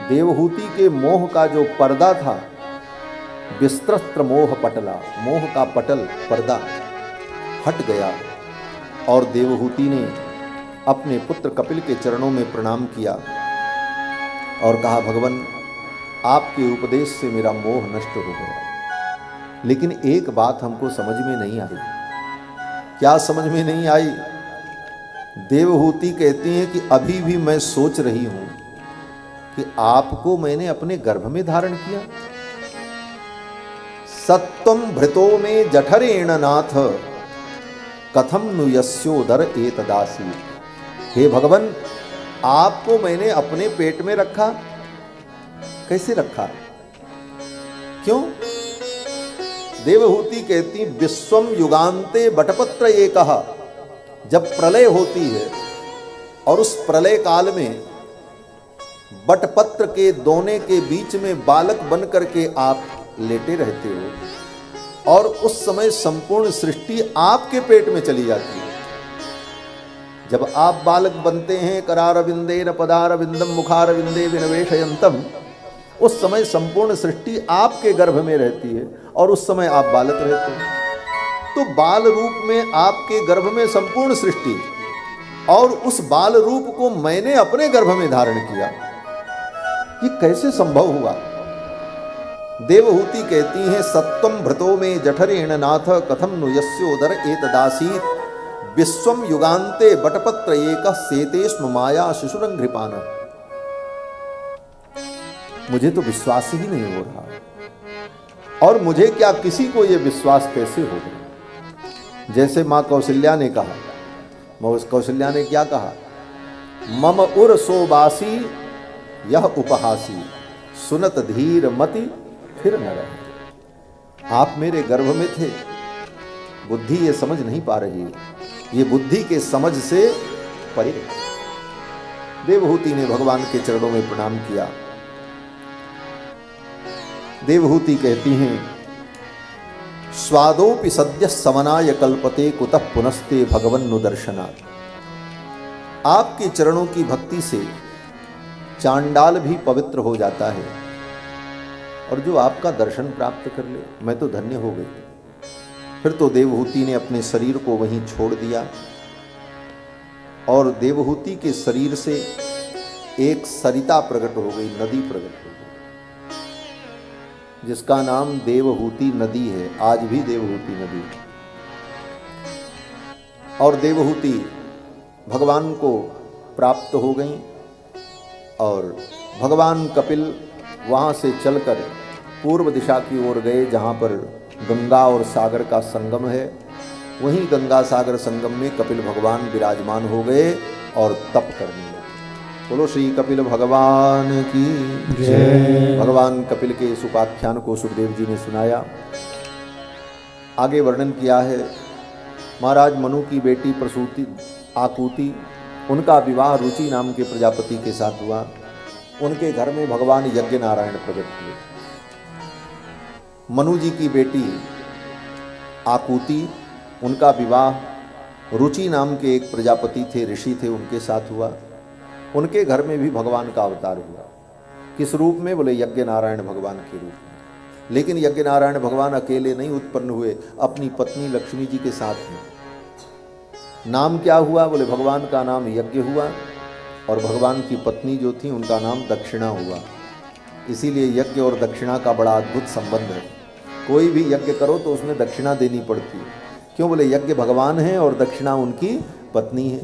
देवहूति के मोह का जो पर्दा था, विस्त्रस्त्र मोह पटला, मोह का पटल पर्दा हट गया और देवहूति ने अपने पुत्र कपिल के चरणों में प्रणाम किया और कहा, भगवान आपके उपदेश से मेरा मोह नष्ट हो गया। लेकिन एक बात हमको समझ में नहीं आई। क्या समझ में नहीं आई? देवहूति कहती हैं कि अभी भी मैं सोच रही हूं कि आपको मैंने अपने गर्भ में धारण किया। सत्वम भृतो में जठरेण नाथ कथम नु यस्योदर एतदासी। हे भगवान, आपको मैंने अपने पेट में रखा, कैसे रखा, क्यों? देवहूति कहती, विश्वम युगांते बटपत्र एकः। जब प्रलय होती है और उस प्रलय काल में बटपत्र के दोने के बीच में बालक बन करके आप लेटे रहते हो और उस समय संपूर्ण सृष्टि आपके पेट में चली जाती है। जब आप बालक बनते हैं, करारविंदे न पदारविंदम मुखारविंदे विनवेशयंतम, उस समय संपूर्ण सृष्टि आपके गर्भ में रहती है और उस समय आप बालक रहते हैं। तो बाल रूप में आपके गर्भ में संपूर्ण सृष्टि और उस बाल रूप को मैंने अपने गर्भ में धारण किया, ये कैसे संभव हुआ? देवहूति कहती हैं, सत्वम भृतो में जठरेण नाथ कथम नु यस्योदर एतदासीत विश्वम युगांते बटपत्र एकः सेतेष्म माया शिशुरंघ्रिपान। मुझे तो विश्वास ही नहीं हो रहा, और मुझे क्या, किसी को यह विश्वास कैसे होगा? जैसे मां कौशल्या ने कहा, कौशल्या ने क्या कहा? मम उर सोबासी यह उपहासी सुनत धीर मति फिर न रहे। आप मेरे गर्भ में थे, बुद्धि ये समझ नहीं पा रही, ये बुद्धि के समझ से परे। देवहूति ने भगवान के चरणों में प्रणाम किया। देवहूति कहती हैं, स्वादोपि सद्य समनाय कल्पते कुतः पुनस्ते भगवन्नु दर्शनात्। आपके चरणों की भक्ति से चांडाल भी पवित्र हो जाता है, और जो आपका दर्शन प्राप्त कर ले, मैं तो धन्य हो गई। फिर तो देवहूति ने अपने शरीर को वहीं छोड़ दिया और देवहूति के शरीर से एक सरिता प्रकट हो गई, नदी प्रकट हो गई, जिसका नाम देवहूति नदी है। आज भी देवहूति नदी। और देवहूति भगवान को प्राप्त हो गई और भगवान कपिल वहाँ से चलकर पूर्व दिशा की ओर गए, जहाँ पर गंगा और सागर का संगम है। वहीं गंगा सागर संगम में कपिल भगवान विराजमान हो गए और तप करने लगे। बोलो श्री कपिल भगवान की जय। भगवान कपिल के इस उपाख्यान को सुखदेव जी ने सुनाया। आगे वर्णन किया है, महाराज मनु की बेटी प्रसूति आकुति, उनका विवाह रुचि नाम के प्रजापति के साथ हुआ। उनके घर में भगवान यज्ञ नारायण प्रकट हुए। मनु जी की बेटी आकुति, उनका विवाह रुचि नाम के एक प्रजापति थे, ऋषि थे, उनके साथ हुआ। उनके घर में भी भगवान का अवतार हुआ। किस रूप में? बोले यज्ञ नारायण भगवान के रूप में। लेकिन यज्ञ नारायण भगवान अकेले नहीं उत्पन्न हुए, अपनी पत्नी लक्ष्मी जी के साथ में। नाम क्या हुआ? बोले भगवान का नाम यज्ञ हुआ और भगवान की पत्नी जो थी उनका नाम दक्षिणा हुआ। इसीलिए यज्ञ और दक्षिणा का बड़ा अद्भुत संबंध है। कोई भी यज्ञ करो तो उसमें दक्षिणा देनी पड़ती है। क्यों? बोले यज्ञ भगवान है और दक्षिणा उनकी पत्नी है।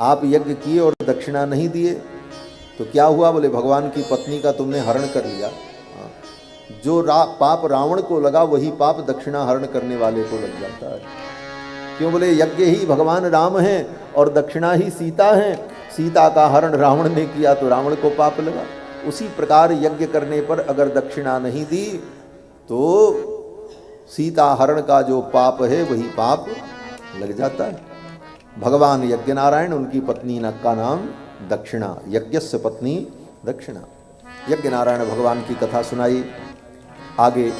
आप यज्ञ किए और दक्षिणा नहीं दिए तो क्या हुआ? बोले भगवान की पत्नी का तुमने हरण कर लिया। जो पाप रावण को लगा वही पाप दक्षिणा हरण करने वाले को लग जाता है। क्यों? बोले यज्ञ ही भगवान राम है और दक्षिणा ही सीता है। सीता का हरण रावण ने किया तो रावण को पाप लगा। उसी प्रकार यज्ञ करने पर अगर दक्षिणा नहीं दी तो सीता हरण का जो पाप है वही पाप लग जाता है। भगवान यज्ञ नारायण, उनकी पत्नी का नाम दक्षिणा, यज्ञस्य पत्नी दक्षिणा। यज्ञ नारायण भगवान की कथा सुनाई। आगे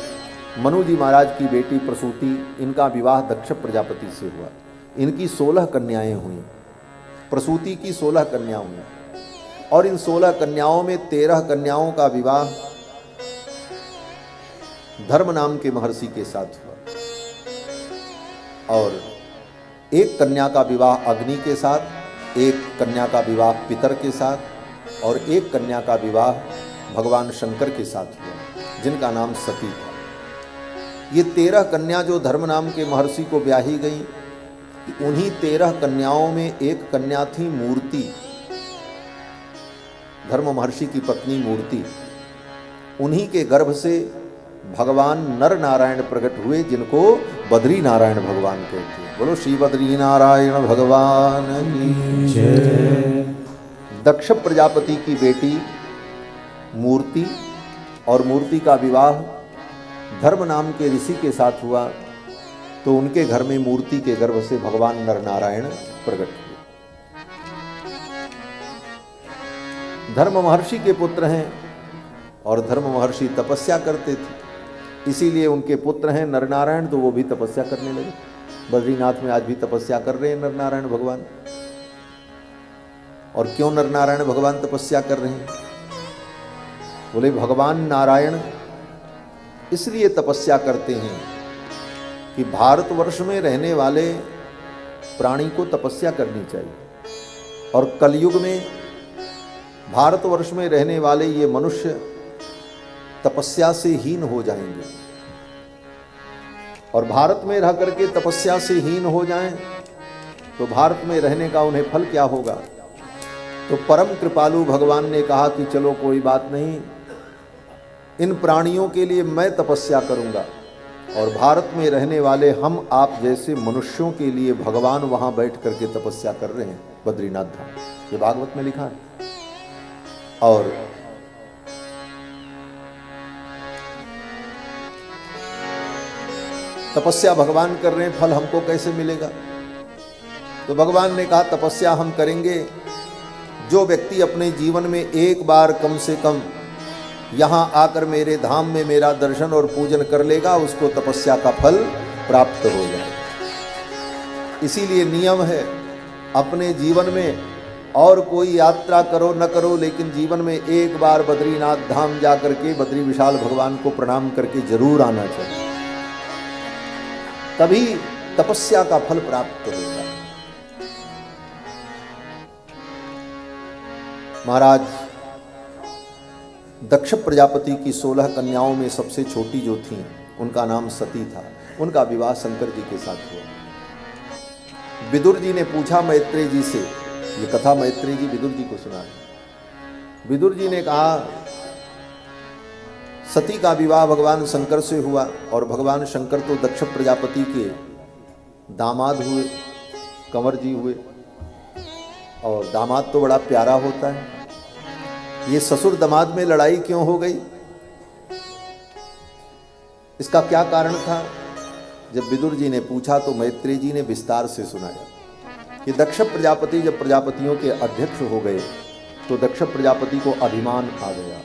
मनु जी महाराज की बेटी प्रसूति, इनका विवाह दक्ष प्रजापति से हुआ। इनकी 16 कन्याएं हुई। प्रसूति की 16 कन्या हुई और इन 16 कन्याओं में 13 कन्याओं का विवाह धर्म नाम के महर्षि के साथ हुआ और एक कन्या का विवाह अग्नि के साथ एक कन्या का विवाह पितर के साथ और एक कन्या का विवाह भगवान शंकर के साथ हुआ, जिनका नाम सती था। ये 13 कन्या जो धर्म नाम के महर्षि को ब्याही गई, उन्हीं 13 कन्याओं में एक कन्या थी मूर्ति, धर्म महर्षि की पत्नी मूर्ति। उन्हीं के गर्भ से भगवान नर नारायण प्रकट हुए, जिनको बद्री नारायण भगवान कहते हैं। बोलो श्री बद्री नारायण भगवान की जय। दक्ष प्रजापति की बेटी मूर्ति और मूर्ति का विवाह धर्म नाम के ऋषि के साथ हुआ, तो उनके घर में मूर्ति के गर्भ से भगवान नर नारायण प्रकट हुए। धर्म महर्षि के पुत्र हैं और धर्म महर्षि तपस्या करते थे, इसीलिए उनके पुत्र हैं नर नारायण, तो वो भी तपस्या करने लगे। बद्रीनाथ में आज भी तपस्या कर रहे हैं नर नारायण भगवान। और क्यों नर नारायण भगवान तपस्या कर रहे हैं? बोले भगवान नारायण इसलिए तपस्या करते हैं कि भारतवर्ष में रहने वाले प्राणी को तपस्या करनी चाहिए, और कलयुग में भारतवर्ष में रहने वाले ये मनुष्य तपस्या से हीन हो जाएंगे, और भारत में रह करके तपस्या से हीन हो जाएं तो भारत में रहने का उन्हें फल क्या होगा? तो परम कृपालु भगवान ने कहा कि चलो कोई बात नहीं, इन प्राणियों के लिए मैं तपस्या करूंगा, और भारत में रहने वाले हम आप जैसे मनुष्यों के लिए भगवान वहां बैठ करके तपस्या कर रहे हैं बद्रीनाथ धाम। ये भागवत में लिखा है। और तपस्या भगवान कर रहे हैं, फल हमको कैसे मिलेगा? तो भगवान ने कहा तपस्या हम करेंगे, जो व्यक्ति अपने जीवन में एक बार कम से कम यहाँ आकर मेरे धाम में मेरा दर्शन और पूजन कर लेगा, उसको तपस्या का फल प्राप्त हो जाएगा। इसीलिए नियम है, अपने जीवन में और कोई यात्रा करो न करो, लेकिन जीवन में एक बार बद्रीनाथ धाम जा करके बद्री विशाल भगवान को प्रणाम करके जरूर आना चाहिए, तभी तपस्या का फल प्राप्त होगा। महाराज दक्ष प्रजापति की 16 कन्याओं में सबसे छोटी जो थी, उनका नाम सती था। उनका विवाह शंकर जी के साथ हुआ। विदुर जी ने पूछा मैत्रेय जी से, ये कथा मैत्रेय जी विदुर जी को सुना है। विदुर जी ने कहा सती का विवाह भगवान शंकर से हुआ, और भगवान शंकर तो दक्ष प्रजापति के दामाद हुए, कंवर जी हुए, और दामाद तो बड़ा प्यारा होता है। ये ससुर दामाद में लड़ाई क्यों हो गई? इसका क्या कारण था? जब विदुर जी ने पूछा तो मैत्रेय जी ने विस्तार से सुनाया कि दक्ष प्रजापति जब प्रजापतियों के अध्यक्ष हो गए तो दक्ष प्रजापति को अभिमान आ गया।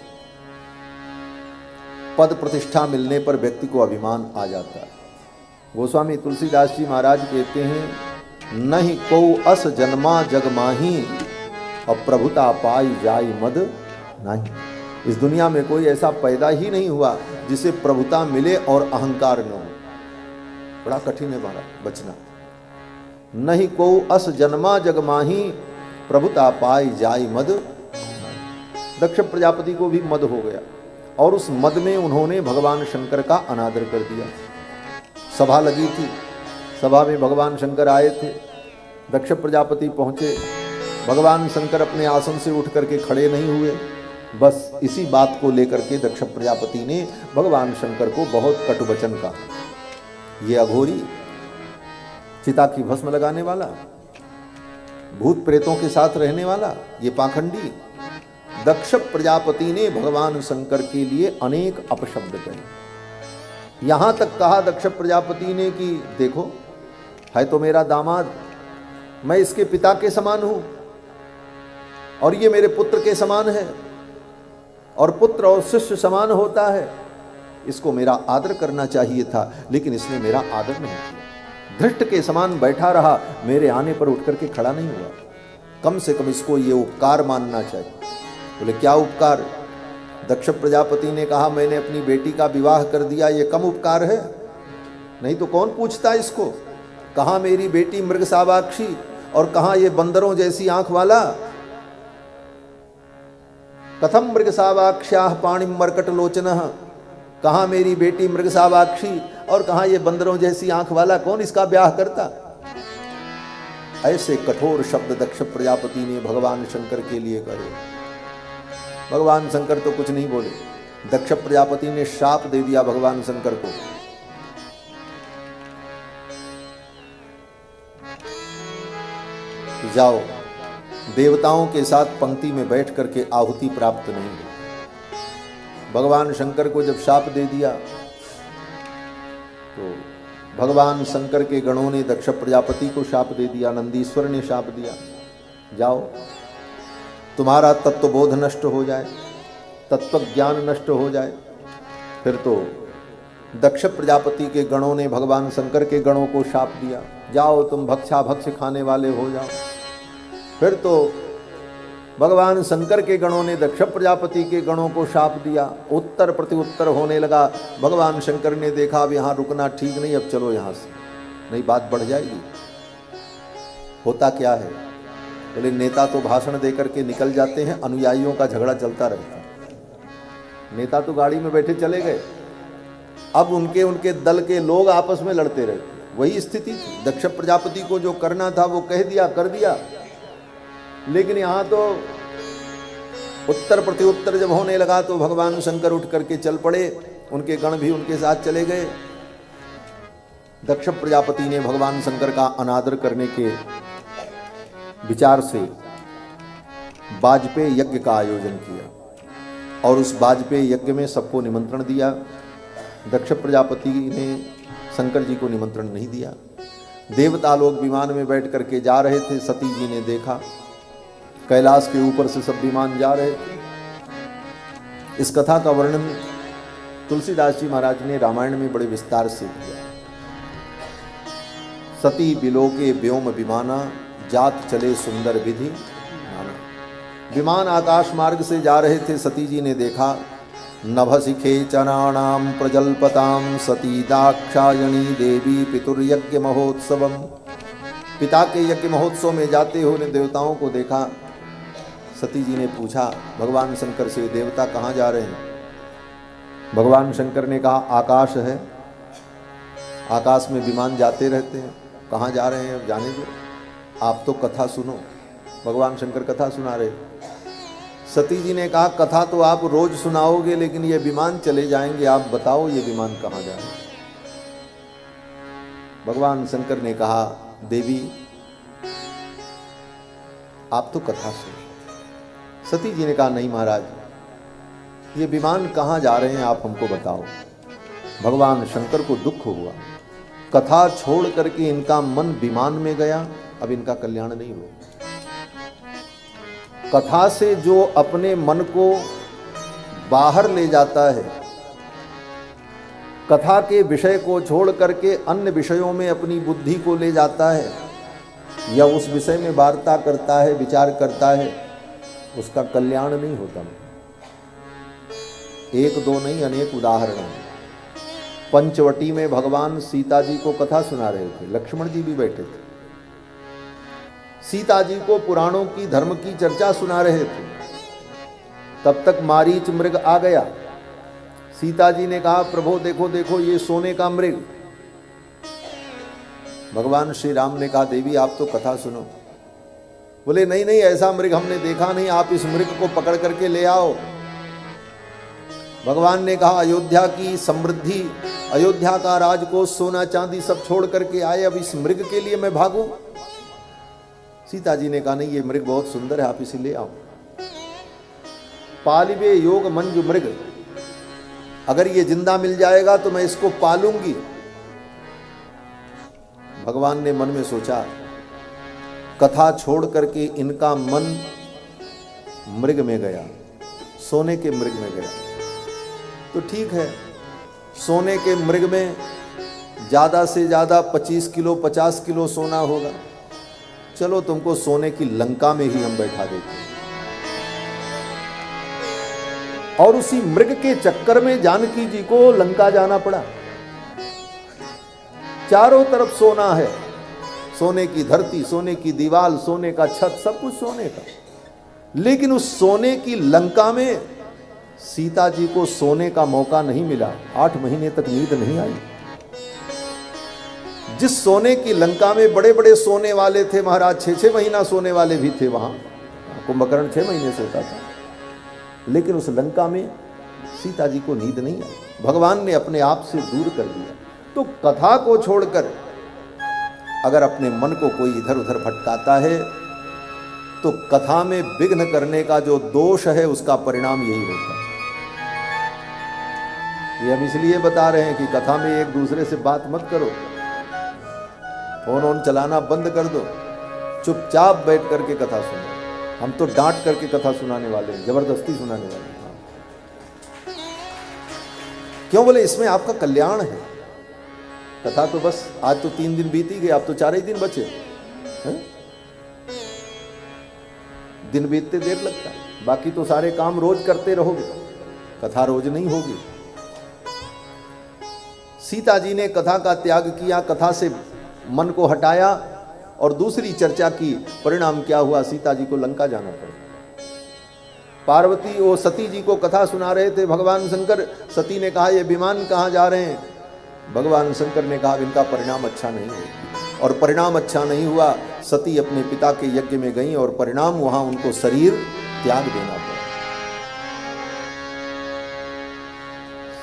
पद प्रतिष्ठा मिलने पर व्यक्ति को अभिमान आ जाता है। गोस्वामी तुलसीदास जी महाराज कहते हैं, नहीं को अस जन्मा जग माही, और प्रभुता पाई जाई मद नहीं। इस दुनिया में कोई ऐसा पैदा ही नहीं हुआ जिसे प्रभुता मिले और अहंकार न हो। बड़ा कठिन है महाराज बचना। नहीं को अस जन्मा जग माही, प्रभुता पाई जाई मद। दक्ष प्रजापति को भी मद हो गया, और उस मद में उन्होंने भगवान शंकर का अनादर कर दिया। सभा लगी थी, सभा में भगवान शंकर आए थे। दक्ष प्रजापति पहुंचे, भगवान शंकर अपने आसन से उठ करके खड़े नहीं हुए। बस इसी बात को लेकर के दक्ष प्रजापति ने भगवान शंकर को बहुत कटु वचन कहा। ये अघोरी, चिता की भस्म लगाने वाला, भूत प्रेतों के साथ रहने वाला, ये पाखंडी। दक्ष प्रजापति ने भगवान शंकर के लिए अनेक अपशब्द कहे। यहां तक कहा दक्ष प्रजापति ने कि देखो, है तो मेरा दामाद, मैं इसके पिता के समान हूं, और ये मेरे पुत्र के समान है, और पुत्र और शिष्य समान होता है। इसको मेरा आदर करना चाहिए था, लेकिन इसने मेरा आदर नहीं किया। धृष्ट के समान बैठा रहा, मेरे आने पर उठ करके खड़ा नहीं हुआ। कम से कम इसको ये उपकार मानना चाहिए। बोले क्या उपकार? दक्ष प्रजापति ने कहा मैंने अपनी बेटी का विवाह कर दिया, ये कम उपकार है? नहीं तो कौन पूछता इसको? कहाँ मेरी बेटी मृगसावाक्षी और कहां ये बंदरों जैसी आंख वाला। कथम मृगसावाक्ष्याः पाणिम मर्कट लोचनः, कहां मेरी बेटी मृगसावाक्षी और कहां ये बंदरों जैसी आंख वाला, कौन इसका ब्याह करता। ऐसे कठोर शब्द दक्ष प्रजापति ने भगवान शंकर के लिए करे। भगवान शंकर तो कुछ नहीं बोले, दक्ष प्रजापति ने शाप दे दिया भगवान शंकर को। जाओ, देवताओं के साथ पंक्ति में बैठ करके आहुति प्राप्त नहीं हो। भगवान शंकर को जब शाप दे दिया तो भगवान शंकर के गणों ने दक्ष प्रजापति को शाप दे दिया, नंदीश्वर ने शाप दिया, जाओ तुम्हारा तत्वबोध नष्ट हो जाए, तत्व ज्ञान नष्ट हो जाए। फिर तो दक्ष प्रजापति के गणों ने भगवान शंकर के गणों को शाप दिया, जाओ तुम भक्षा भक्ष खाने वाले हो जाओ। फिर तो भगवान शंकर के गणों ने दक्ष प्रजापति के गणों को शाप दिया। उत्तर प्रति उत्तर होने लगा। भगवान शंकर ने देखा अब यहाँ रुकना ठीक नहीं, अब चलो यहाँ से, नहीं बात बढ़ जाएगी। होता क्या है, बोले नेता तो भाषण देकर के निकल जाते हैं, अनुयायियों का झगड़ा चलता रहता है। नेता तो गाड़ी में बैठे चले गए, अब उनके दल के लोग आपस में लड़ते रहते। वही स्थिति थी। दक्ष प्रजापति को जो करना था वो कह दिया, कर दिया, लेकिन यहां तो उत्तर प्रति उत्तर जब होने लगा तो भगवान शंकर उठ करके चल पड़े, उनके गण भी उनके साथ चले गए। दक्ष प्रजापति ने भगवान शंकर का अनादर करने के विचार से वाजपेय यज्ञ का आयोजन किया और उस वाजपेय यज्ञ में सबको निमंत्रण दिया। दक्ष प्रजापति ने शंकर जी को निमंत्रण नहीं दिया। देवता लोग विमान में बैठ करके जा रहे थे, सती जी ने देखा कैलाश के ऊपर से सब विमान जा रहे थे। इस कथा का वर्णन तुलसीदास जी महाराज ने रामायण में बड़े विस्तार से किया। सती बिलोके व्योम विमाना, जात चले सुंदर विधि नाना। विमान आकाश मार्ग से जा रहे थे, सती जी ने देखा नभसिखे चराणाम प्रजल्पताम सती दाक्षायणी देवी पितुर्यज्ञ महोत्सवम। पिता के यज्ञ महोत्सव में जाते हुए देवताओं को देखा। सती जी ने पूछा भगवान शंकर से, देवता कहाँ जा रहे हैं। भगवान शंकर ने कहा आकाश है, आकाश में विमान जाते रहते हैं, कहाँ जा रहे हैं जाने दो, आप तो कथा सुनो। भगवान शंकर कथा सुना रहे। सती जी ने कहा कथा तो आप रोज सुनाओगे, लेकिन ये विमान चले जाएंगे, आप बताओ ये विमान कहाँ जा रहे हैं। भगवान शंकर ने कहा देवी आप तो कथा सुनो। सती जी ने कहा नहीं महाराज, ये विमान कहाँ जा रहे हैं आप हमको बताओ। भगवान शंकर को दुख हुआ, कथा छोड़ करके इनका मन विमान में गया, अब इनका कल्याण नहीं हुआ। कथा से जो अपने मन को बाहर ले जाता है, कथा के विषय को छोड़ करके अन्य विषयों में अपनी बुद्धि को ले जाता है या उस विषय में वार्ता करता है, विचार करता है, उसका कल्याण नहीं होता। एक दो नहीं अनेक उदाहरण हैं। पंचवटी में भगवान सीता जी को कथा सुना रहे थे, लक्ष्मण जी भी बैठे थे। सीता जी को पुराणों की धर्म की चर्चा सुना रहे थे। तब तक मारीच मृग आ गया। सीता जी ने कहा प्रभु देखो देखो ये सोने का मृग। भगवान श्री राम ने कहा देवी आप तो कथा सुनो। बोले नहीं नहीं ऐसा मृग हमने देखा नहीं, आप इस मृग को पकड़ करके ले आओ। भगवान ने कहा अयोध्या की समृद्धि, अयोध्या का राजकोष, सोना चांदी सब छोड़ करके आए, अब इस मृग के लिए मैं भागूं। सीता जी ने कहा नहीं ये मृग बहुत सुंदर है, आप इसे ले आओ। पालिबे योग मंजु मृग, अगर ये जिंदा मिल जाएगा तो मैं इसको पालूंगी। भगवान ने मन में सोचा कथा छोड़ करके इनका मन मृग में गया, सोने के मृग में गया। तो ठीक है, सोने के मृग में ज़्यादा से ज़्यादा 25 किलो 50 किलो सोना होगा, चलो तुमको सोने की लंका में ही हम बैठा देते हैं। और उसी मृग के चक्कर में जानकी जी को लंका जाना पड़ा। चारों तरफ सोना है, सोने की धरती, सोने की दीवार, सोने का छत, सब कुछ सोने का। लेकिन उस सोने की लंका में सीता जी को सोने का मौका नहीं मिला। 8 महीने तक नींद नहीं आई। जिस सोने की लंका में बड़े बड़े सोने वाले थे महाराज, 6-6 महीना सोने वाले भी थे, वहां कुंभकर्ण 6 महीने सोता था, लेकिन उस लंका में सीता जी को नींद नहीं आई। भगवान ने अपने आप से दूर कर दिया। तो कथा को छोड़कर अगर अपने मन को कोई इधर उधर भटकाता है तो कथा में विघ्न करने का जो दोष है उसका परिणाम यही होता है। ये हम इसलिए बता रहे हैं कि कथा में एक दूसरे से बात मत करो, फोन ऑन चलाना बंद कर दो, चुपचाप बैठ करके कथा सुनो। हम तो डांट करके कथा सुनाने वाले हैं, जबरदस्ती सुनाने वाले हैं। क्यों? बोले इसमें आपका कल्याण है। कथा तो बस आज तो 3 दिन बीत ही गए, अब तो 4 ही दिन बचे हैं? दिन बीतते देर लगता है, बाकी तो सारे काम रोज करते रहोगे, कथा रोज नहीं होगी। सीता जी ने कथा का त्याग किया, कथा से मन को हटाया और दूसरी चर्चा की। परिणाम क्या हुआ? सीता जी को लंका जाना पड़ा। पार्वती वो सती जी को कथा सुना रहे थे भगवान शंकर। सती ने कहा ये विमान कहाँ जा रहे हैं? भगवान शंकर ने कहा इनका परिणाम अच्छा नहीं हुआ। और परिणाम अच्छा नहीं हुआ। सती अपने पिता के यज्ञ में गई और परिणाम वहां उनको शरीर त्याग देना पड़ा।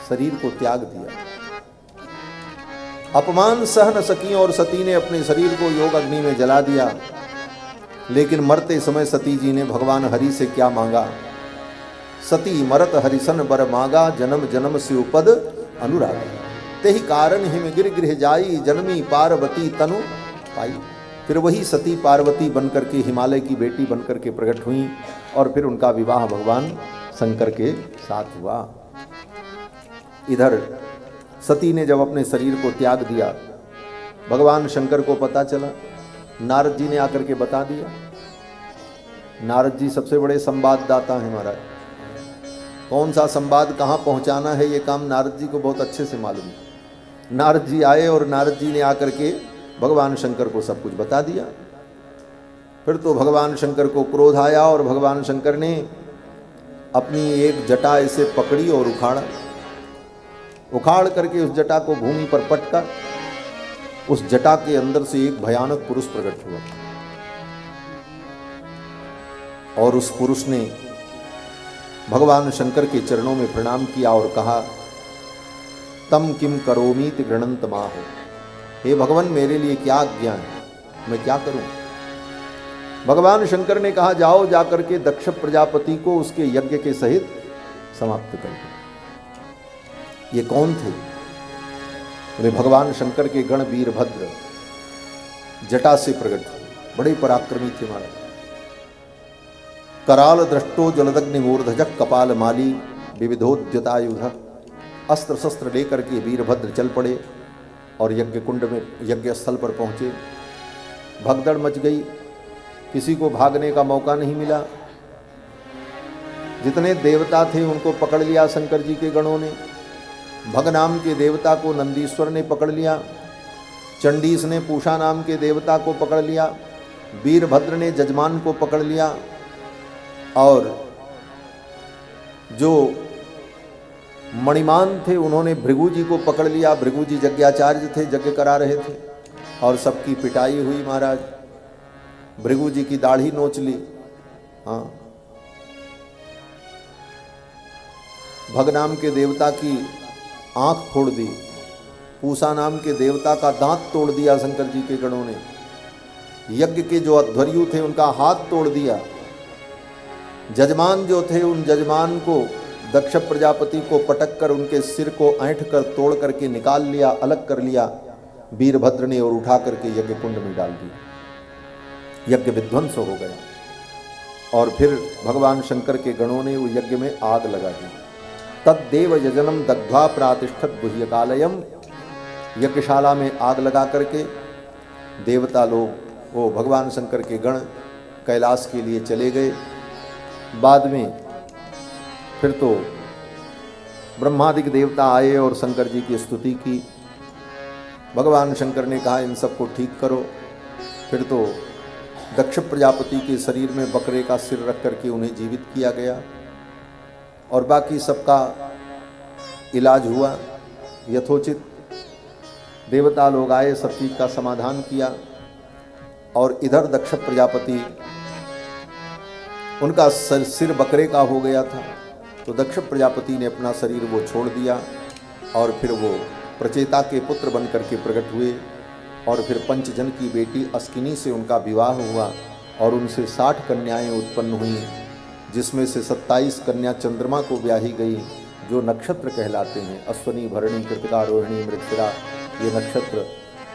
शरीर को त्याग दिया। अपमान सह न सकी और सती ने अपने शरीर को योग अग्नि में जला दिया। लेकिन मरते समय सती जी ने भगवान हरि से क्या मांगा? सती मरत हरिसन बर मांगा, जन्म जन्म से उपद अनुराग। तेहि कारण हिम गिर गृह जाई, जन्मी पार्वती तनु पाई। फिर वही सती पार्वती बनकर के हिमालय की बेटी बनकर के प्रकट हुई और फिर उनका विवाह भगवान शंकर के साथ हुआ। इधर सती ने जब अपने शरीर को त्याग दिया, भगवान शंकर को पता चला, नारद जी ने आकर के बता दिया। नारद जी सबसे बड़े संवाददाता हैं महाराज। कौन सा संवाद कहाँ पहुँचाना है ये काम नारद जी को बहुत अच्छे से मालूम है। नारद जी आए और नारद जी ने आकर के भगवान शंकर को सब कुछ बता दिया। फिर तो भगवान शंकर को क्रोध आया और भगवान शंकर ने अपनी एक जटा ऐसे पकड़ी और उखाड़ करके उस जटा को भूमि पर पटका। उस जटा के अंदर से एक भयानक पुरुष प्रकट हुआ और उस पुरुष ने भगवान शंकर के चरणों में प्रणाम किया और कहा, तम किम करोमीति गृणंत माहो। हे भगवान, मेरे लिए क्या आज्ञा है, मैं क्या करूं? भगवान शंकर ने कहा, जाओ जाकर के दक्ष प्रजापति को उसके यज्ञ के सहित समाप्त कर दो। ये कौन थे? बोले भगवान शंकर के गण वीरभद्र जटा से प्रकट हुए, बड़े पराक्रमी थे महाराज। कराल दृष्टो जलदग्नि मूर्धजक कपाल माली विविधोद्यतायुध। अस्त्र शस्त्र लेकर के वीरभद्र चल पड़े और यज्ञ कुंड में यज्ञ स्थल पर पहुंचे। भगदड़ मच गई, किसी को भागने का मौका नहीं मिला। जितने देवता थे उनको पकड़ लिया शंकर जी के गणों ने। भग नाम के देवता को नंदीश्वर ने पकड़ लिया, चंडीस ने पूषा नाम के देवता को पकड़ लिया, वीरभद्र ने जजमान को पकड़ लिया और जो मणिमान थे उन्होंने भृगु जी को पकड़ लिया। भृगु जी यज्ञाचार्य थे, यज्ञ करा रहे थे और सबकी पिटाई हुई महाराज। भृगु जी की दाढ़ी नोच ली। हाँ, भग नाम के देवता की आंख फोड़ दी, पूषा नाम के देवता का दांत तोड़ दिया शंकर जी के गणों ने, यज्ञ के जो अध्वर्यु थे उनका हाथ तोड़ दिया। जजमान जो थे उन जजमान को दक्ष प्रजापति को पटक कर उनके सिर को ऐंठ कर तोड़ करके निकाल लिया, अलग कर लिया वीरभद्र ने और उठा करके यज्ञ कुंड में डाल दिया। यज्ञ विध्वंस हो गया और फिर भगवान शंकर के गणों ने उस यज्ञ में आग लगा दी। तद्देव यजनम दग्ध्वा प्रातिष्ठत गुह्यकालयम। यज्ञशाला में आग लगा करके देवता लोग, वो भगवान शंकर के गण कैलाश के लिए चले गए। बाद में फिर तो ब्रह्मादिक देवता आए और शंकर जी की स्तुति की। भगवान शंकर ने कहा इन सबको ठीक करो। फिर तो दक्ष प्रजापति के शरीर में बकरे का सिर रख करके उन्हें जीवित किया गया और बाकी सबका इलाज हुआ यथोचित। देवता लोग आए, सब चीज़ का समाधान किया और इधर दक्ष प्रजापति उनका सिर बकरे का हो गया था, तो दक्ष प्रजापति ने अपना शरीर वो छोड़ दिया और फिर वो प्रचेता के पुत्र बन करके प्रकट हुए और फिर पंचजन की बेटी अस्किनी से उनका विवाह हुआ और उनसे 60 कन्याएं उत्पन्न हुई, जिसमें से 27 कन्या चंद्रमा को ब्याही गई, जो नक्षत्र कहलाते हैं। अश्वनी, भरणी, कृतिका, रोहिणी, मृगशिरा, ये नक्षत्र,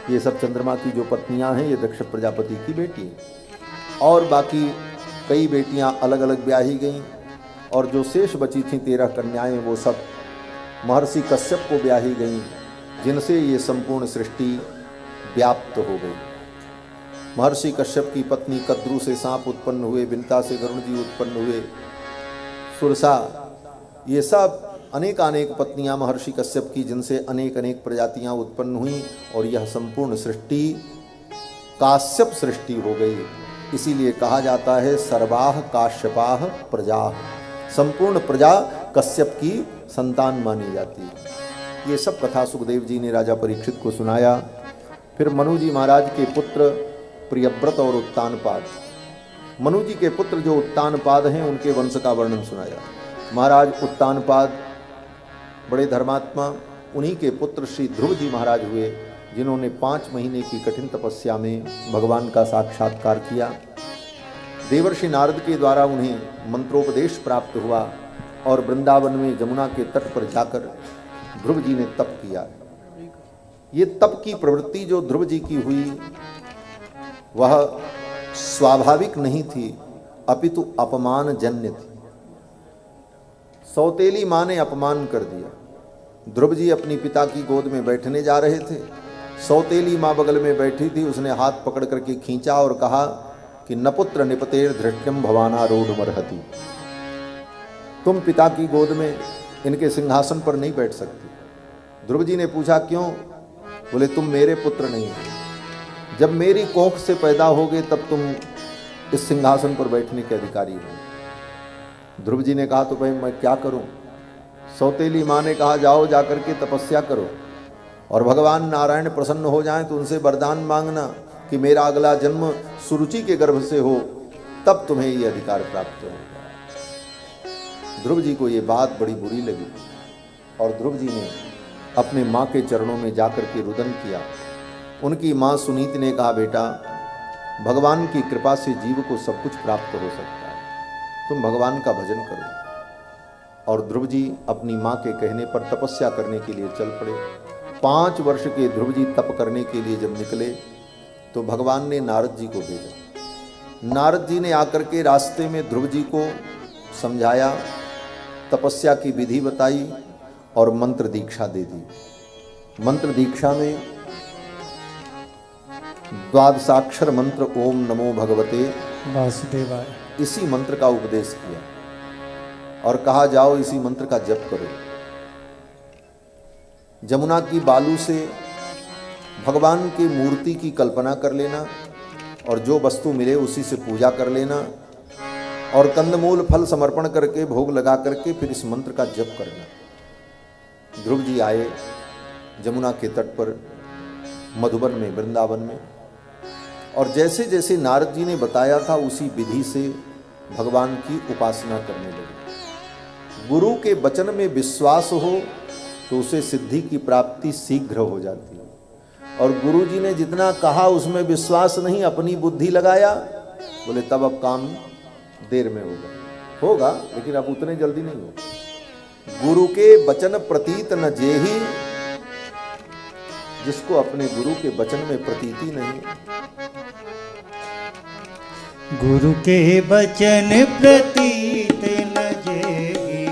ये सब चंद्रमा की जो पत्नियां हैं, ये दक्ष प्रजापति की बेटी हैं। और बाकी कई बेटियां अलग अलग ब्याही गईं और जो शेष बची थीं 13 कन्याएं, वो सब महर्षि कश्यप को ब्याही गईं, जिनसे ये संपूर्ण सृष्टि व्याप्त हो गई। महर्षि कश्यप की पत्नी कद्रु से सांप उत्पन्न हुए, बिलता से गरुण जी उत्पन्न हुए, सुरसा, ये सब अनेक अनेक पत्नियां महर्षि कश्यप की, जिनसे अनेक अनेक प्रजातियां उत्पन्न हुई और यह संपूर्ण सृष्टि काश्यप सृष्टि हो गई। इसीलिए कहा जाता है सर्वाह काश्यपाह प्रजा, संपूर्ण प्रजा कश्यप की संतान मानी जाती है। ये सब कथा सुखदेव जी ने राजा परीक्षित को सुनाया। फिर मनु जी महाराज के पुत्र प्रियव्रत और उत्तानपाद, मनु जी के पुत्र जो उत्तानपाद हैं, उनके वंश का वर्णन सुनाया। महाराज उत्तानपाद बड़े धर्मात्मा, उन्हीं के पुत्र श्री ध्रुव जी महाराज हुए, जिन्होंने 5 महीने की कठिन तपस्या में भगवान का साक्षात्कार किया। देवर्षि नारद के द्वारा उन्हें मंत्रोपदेश प्राप्त हुआ और वृंदावन में जमुना के तट पर जाकर ध्रुव जी ने तप किया। ये तप की प्रवृत्ति जो ध्रुव जी की हुई, वह स्वाभाविक नहीं थी, अपितु अपमान जन्य थी। सौतेली माँ ने अपमान कर दिया। ध्रुव जी अपनी पिता की गोद में बैठने जा रहे थे, सौतेली माँ बगल में बैठी थी, उसने हाथ पकड़ करके खींचा और कहा कि नपुत्र निपतेर धृष्टम भवाना रूढ़मर्हति, तुम पिता की गोद में इनके सिंहासन पर नहीं बैठ सकती। ध्रुव जी ने पूछा क्यों? बोले तुम मेरे पुत्र नहीं हो, जब मेरी कोख से पैदा होगे तब तुम इस सिंहासन पर बैठने के अधिकारी हो। ध्रुव जी ने कहा तो भाई मैं क्या करूं? सौतेली माँ ने कहा जाओ जाकर के तपस्या करो और भगवान नारायण प्रसन्न हो जाएं तो उनसे वरदान मांगना कि मेरा अगला जन्म सुरुचि के गर्भ से हो, तब तुम्हें ये अधिकार प्राप्त होगा। ध्रुव जी को ये बात बड़ी बुरी लगी और ध्रुव जी ने अपने माँ के चरणों में जाकर के रुदन किया। उनकी माँ सुनीति ने कहा बेटा, भगवान की कृपा से जीव को सब कुछ प्राप्त हो सकता है, तुम भगवान का भजन करो। और ध्रुव जी अपनी माँ के कहने पर तपस्या करने के लिए चल पड़े। 5 वर्ष के ध्रुव जी तप करने के लिए जब निकले तो भगवान ने नारद जी को भेजा। नारद जी ने आकर के रास्ते में ध्रुव जी को समझाया, तपस्या की विधि बताई और मंत्र दीक्षा दे दी। मंत्र दीक्षा में 12 मंत्र ओम नमो भगवते वासुदेवाय, इसी मंत्र का उपदेश किया और कहा जाओ इसी मंत्र का जप करो। जमुना की बालू से भगवान की मूर्ति की कल्पना कर लेना और जो वस्तु मिले उसी से पूजा कर लेना और कंदमूल फल समर्पण करके भोग लगा करके फिर इस मंत्र का जप करना। ध्रुव जी आए जमुना के तट पर, मधुबन में, वृंदावन में, और जैसे जैसे नारद जी ने बताया था उसी विधि से भगवान की उपासना करने लगे। गुरु के वचन में विश्वास हो तो उसे सिद्धि की प्राप्ति शीघ्र हो जाती है, और गुरु जी ने जितना कहा उसमें विश्वास नहीं, अपनी बुद्धि लगाया, बोले तब अब काम देर में होगा, लेकिन अब उतने जल्दी नहीं होगा। गुरु के वचन प्रतीत न जेही, जिसको अपने गुरु के वचन में प्रतीति नहीं, गुरु के वचन प्रतीत न जेही,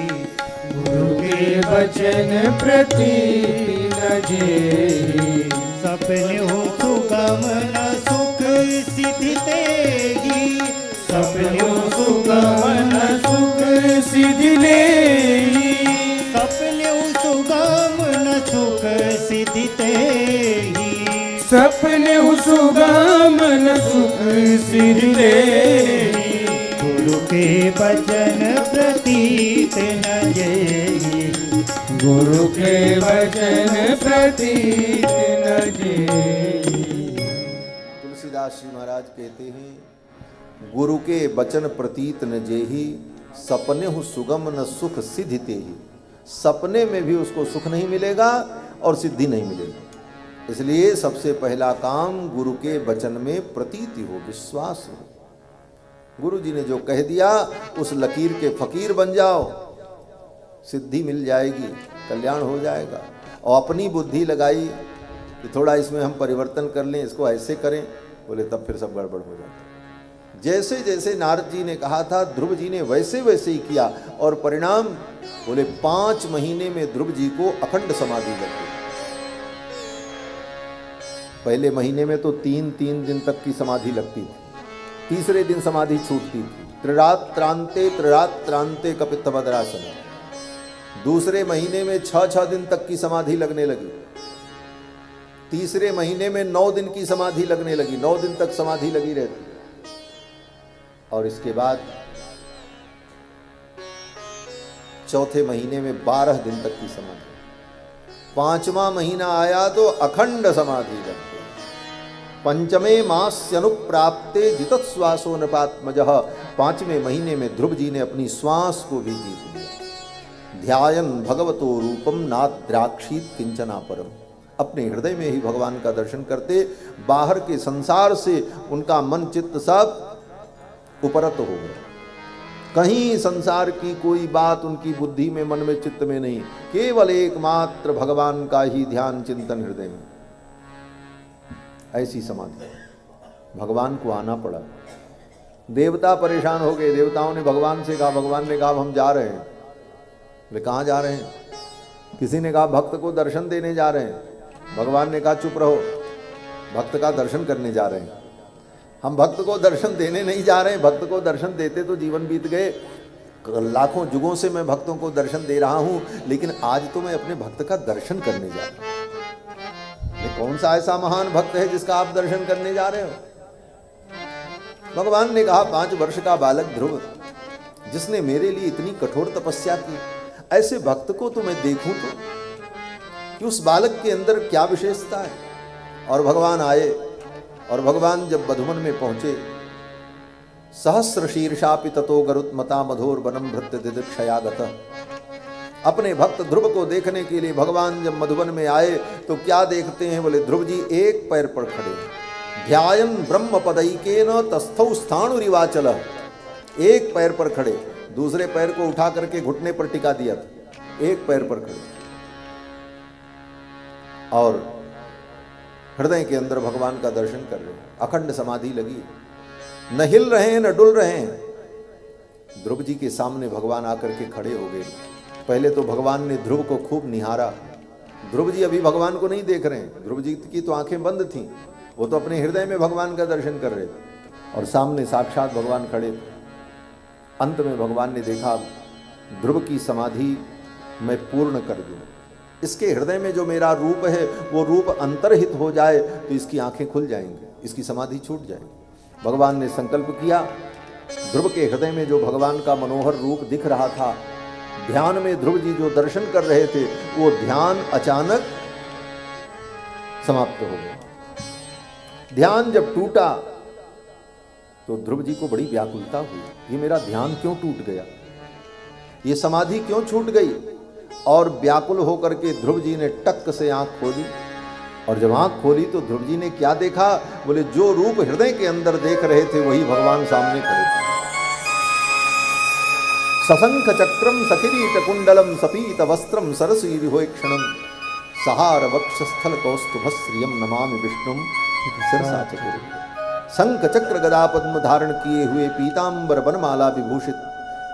गुरु के वचन प्रतीत न जेही, सपने हो सुगम न सुख सिद्धि तेगी, सपने हो सुगम न सुख सिद्धि लेगी, सपने हो सुगम न सुख सिद्धि तेगी, सपने हो सुगम न सुख सिद्धि देहि। गुरु के वचन प्रतीत न जेहि। गुरु के वचन प्रतीत न जेहि। तुलसीदास जी महाराज कहते हैं, गुरु के वचन प्रतीत न जेहि, सपने हु सुगम न सुख सिद्धि तेहि। सपने में भी उसको सुख नहीं मिलेगा और सिद्धि नहीं मिलेगी। इसलिए सबसे पहला काम गुरु के वचन में प्रतीति हो, विश्वास हो। गुरु जी ने जो कह दिया उस लकीर के फकीर बन जाओ, सिद्धि मिल जाएगी, कल्याण हो जाएगा। और अपनी बुद्धि लगाई कि थोड़ा इसमें हम परिवर्तन कर लें, इसको ऐसे करें, बोले तब फिर सब गड़बड़ हो जाता। जैसे जैसे नारद जी ने कहा था ध्रुव जी ने वैसे वैसे ही किया और परिणाम बोले 5 महीने में ध्रुव जी को अखंड समाधि लग गई। पहले महीने में तो 3-3 दिन तक की समाधि लगती थी, तीसरे दिन समाधि छूटती थी। त्रिरात्रांते कपित्थभद्रासन। दूसरे महीने में 6-6 दिन तक की समाधि लगने लगी। तीसरे महीने में 9 दिन की समाधि लगने लगी, 9 दिन तक समाधि लगी रहती। और इसके बाद चौथे महीने में 12 दिन तक की समाधि। 5वां महीना आया तो अखंड समाधि लग गई। पंचमे मास्यनुप्राप्ते जितश्वासो नृपात्मजः। 5वें महीने में ध्रुव जी ने अपनी श्वास को भी जीत लिया। ध्यायन भगवतो रूपम नाद्राक्षीत किंचना परम। अपने हृदय में ही भगवान का दर्शन करते, बाहर के संसार से उनका मन चित्त सब उपरत हो गया। कहीं संसार की कोई बात उनकी बुद्धि में, मन में, चित्त में नहीं, केवल एकमात्र भगवान का ही ध्यान चिंतन हृदय में। ऐसी समाधि। भगवान को आना पड़ा। देवता परेशान हो गए। देवताओं ने भगवान से कहा, भगवान ने कहा हम जा रहे हैं। बोले कहाँ जा रहे हैं? किसी ने कहा भक्त को दर्शन देने जा रहे हैं। भगवान ने कहा चुप रहो, भक्त का दर्शन करने जा रहे हैं। हम भक्त को दर्शन देने नहीं जा रहे हैं। भक्त को दर्शन देते तो जीवन बीत गए। लाखों युगों से मैं भक्तों को दर्शन दे रहा हूं, लेकिन आज तो मैं अपने भक्त का दर्शन करने जा रहा हूं। ये कौन सा ऐसा महान भक्त है जिसका आप दर्शन करने जा रहे हो? भगवान ने कहा 5 वर्ष का बालक ध्रुव, जिसने मेरे लिए इतनी कठोर तपस्या की, ऐसे भक्त को तो मैं देखूं तो कि उस बालक के अंदर क्या विशेषता है। और भगवान आए। और भगवान जब मधुवन में पहुंचे, सहस्र शीर्षापि ततो गरुत्मता मधोर वनम भृत्य दिदीक्षयागतः। अपने भक्त ध्रुव को देखने के लिए भगवान जब मधुवन में आए तो क्या देखते हैं? बोले ध्रुव जी एक पैर पर खड़े, ध्यायन ब्रह्म पदैकेन तस्थौ स्थाणुरिवाचल। एक पैर पर खड़े, दूसरे पैर को उठा करके घुटने पर टिका दिया था। एक पैर पर खड़े और हृदय के अंदर भगवान का दर्शन कर रहे हैं। अखंड समाधि लगी, न हिल रहे हैं न डुल रहे हैं। ध्रुव जी के सामने भगवान आकर के खड़े हो गए। पहले तो भगवान ने ध्रुव को खूब निहारा। ध्रुव जी अभी भगवान को नहीं देख रहे हैं। ध्रुव जी की तो आंखें बंद थीं, वो तो अपने हृदय में भगवान का दर्शन कर रहे थे और सामने साक्षात भगवान खड़े थे। अंत में भगवान ने देखा ध्रुव की समाधि मैं पूर्ण कर दूं, इसके हृदय में जो मेरा रूप है वो रूप अंतर्हित हो जाए तो इसकी आंखें खुल जाएंगी, इसकी समाधि छूट जाएगी। भगवान ने संकल्प किया। ध्रुव के हृदय में जो भगवान का मनोहर रूप दिख रहा था, ध्यान में ध्रुव जी जो दर्शन कर रहे थे, वो ध्यान अचानक समाप्त हो गया। ध्यान जब टूटा तो ध्रुव जी को बड़ी व्याकुलता हुई, ये मेरा ध्यान क्यों टूट गया, ये समाधि क्यों छूट गई। और व्याकुल होकर के ध्रुव जी ने टक से आंख खोली और जब आंख खोली तो ध्रुव जी ने क्या देखा? बोले जो रूप हृदय के अंदर देख रहे थे वही भगवान सामने खड़े थे। सशंख चक्रम सकिरीट कुंडलम सपीत वस्त्रम सरसीरिहोक्षणम सहार वक्षस्थल कौस्तुभ श्रियम नमामि विष्णुम शिरसा चतुर। शंख चक्र गदा पद्म धारण किए हुए पीतांबर बनमाला विभूषित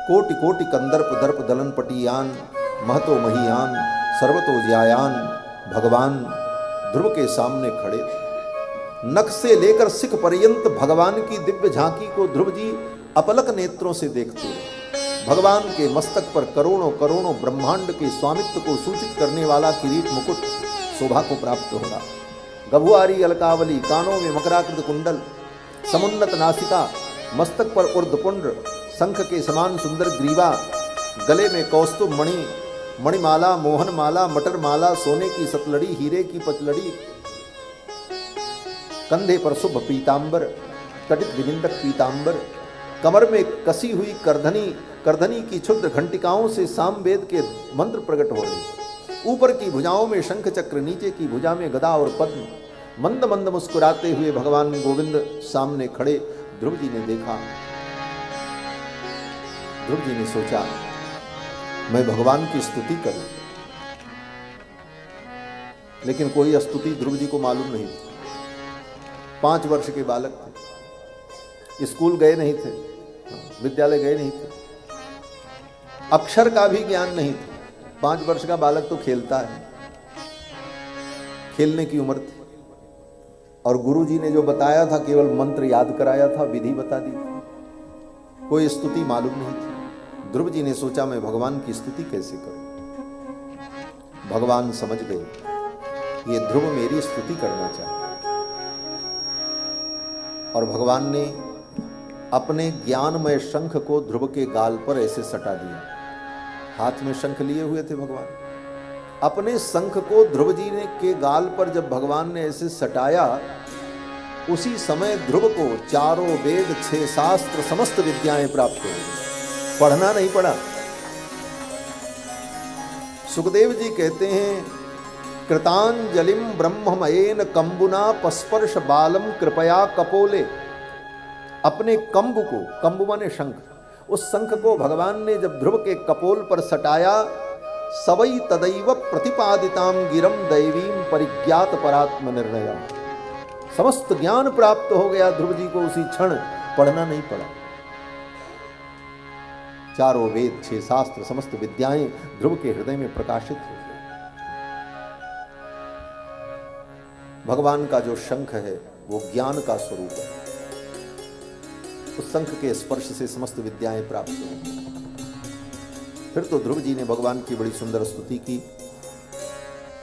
कोटि कोटि कंदर्प दर्प दलन पटियान महतो महियान सर्वतो ज्यायान भगवान ध्रुव के सामने खड़े थे। नख से लेकर सिख पर्यंत भगवान की दिव्य झांकी को ध्रुव जी अपलक नेत्रों से देखते रहे। भगवान के मस्तक पर करोड़ों करोड़ों ब्रह्मांड के स्वामित्व को सूचित करने वाला किरीट मुकुट शोभा को प्राप्त हो रहा। गभुआरी अलकावली, कानों में मकराकृत कुंडल, समुन्नत नासिका, मस्तक पर ऊर्ध्वपुंड, शंख के समान सुंदर ग्रीवा, गले में कौस्तुभ मणि, मणिमाला, मोहन माला, मटर माला, सोने की सतलड़ी, हीरे की पतलड़ी, कंधे पर शुभ पीतांबर, कटित विनिंदक पीतांबर, कमर में कसी हुई करधनी की क्षुद्र घंटिकाओं से सामवेद के मंत्र प्रकट हो रहे। ऊपर की भुजाओं में शंख चक्र, नीचे की भुजा में गदा और पद्म। मंद मंद मुस्कुराते हुए भगवान गोविंद सामने खड़े। ध्रुव जी ने देखा, ध्रुव जी ने सोचा मैं भगवान की स्तुति करूं, लेकिन कोई स्तुति ध्रुव जी को मालूम नहीं थी। 5 वर्ष के बालक थे, स्कूल गए नहीं थे, विद्यालय गए नहीं थे, अक्षर का भी ज्ञान नहीं था। 5 वर्ष का बालक तो खेलता है, खेलने की उम्र थी। और गुरु जी ने जो बताया था केवल मंत्र याद कराया था, विधि बता दी थी, कोई स्तुति मालूम नहीं थी। ध्रुव जी ने सोचा मैं भगवान की स्तुति कैसे करूं। भगवान समझ गए ये ध्रुव मेरी स्तुति करना चाहता, और भगवान ने अपने ज्ञानमय शंख को ध्रुव के गाल पर ऐसे सटा दिया। हाथ में शंख लिए हुए थे भगवान, अपने शंख को ध्रुव जी ने के गाल पर जब भगवान ने ऐसे सटाया, उसी समय ध्रुव को 4 वेद 6 शास्त्र समस्त विद्याएं प्राप्त हो गई। पढ़ना नहीं पड़ा। सुखदेव जी कहते हैं, कृतांजलिम ब्रह्ममयेन कंबुना पस्पर्श बालम कृपया कपोले। अपने कंबु को, कंबु माने शंख, उस शंख को भगवान ने जब ध्रुव के कपोल पर सटाया, सवई तदैव प्रतिपादिताम गिरम दैवीम परिज्ञात परात्म निर्णय। समस्त ज्ञान प्राप्त हो गया ध्रुव जी को उसी क्षण, पढ़ना नहीं पड़ा। 4 वेद 6 शास्त्र समस्त विद्याएं ध्रुव के हृदय में प्रकाशित हो गई। भगवान का जो शंख है वो ज्ञान का स्वरूप है। उस शंख के स्पर्श से समस्त विद्याएं प्राप्त हो। फिर तो ध्रुव जी ने भगवान की बड़ी सुंदर स्तुति की।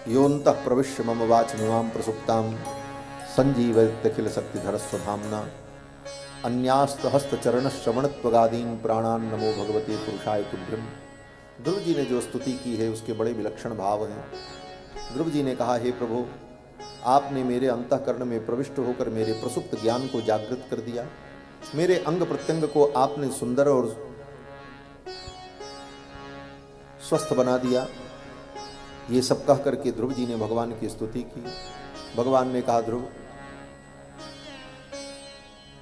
योऽन्तः प्रविश्य मम वाचमिमां प्रसुप्तां संजीवयत्यखिल शक्तिधर स्वधाम्ना अन्यास्त हस्त चरण श्रवण त्वगादीन प्राणान नमो भगवते पुरुषाय तुभ्यम। ध्रुव जी ने जो स्तुति की है उसके बड़े विलक्षण भाव हैं। ध्रुव जी ने कहा, हे प्रभु, आपने मेरे अंतःकरण में प्रविष्ट होकर मेरे प्रसुप्त ज्ञान को जागृत कर दिया, मेरे अंग प्रत्यंग को आपने सुंदर और स्वस्थ बना दिया। ये सब कह करके ध्रुव जी ने भगवान की स्तुति की। भगवान ने कहा, ध्रुव,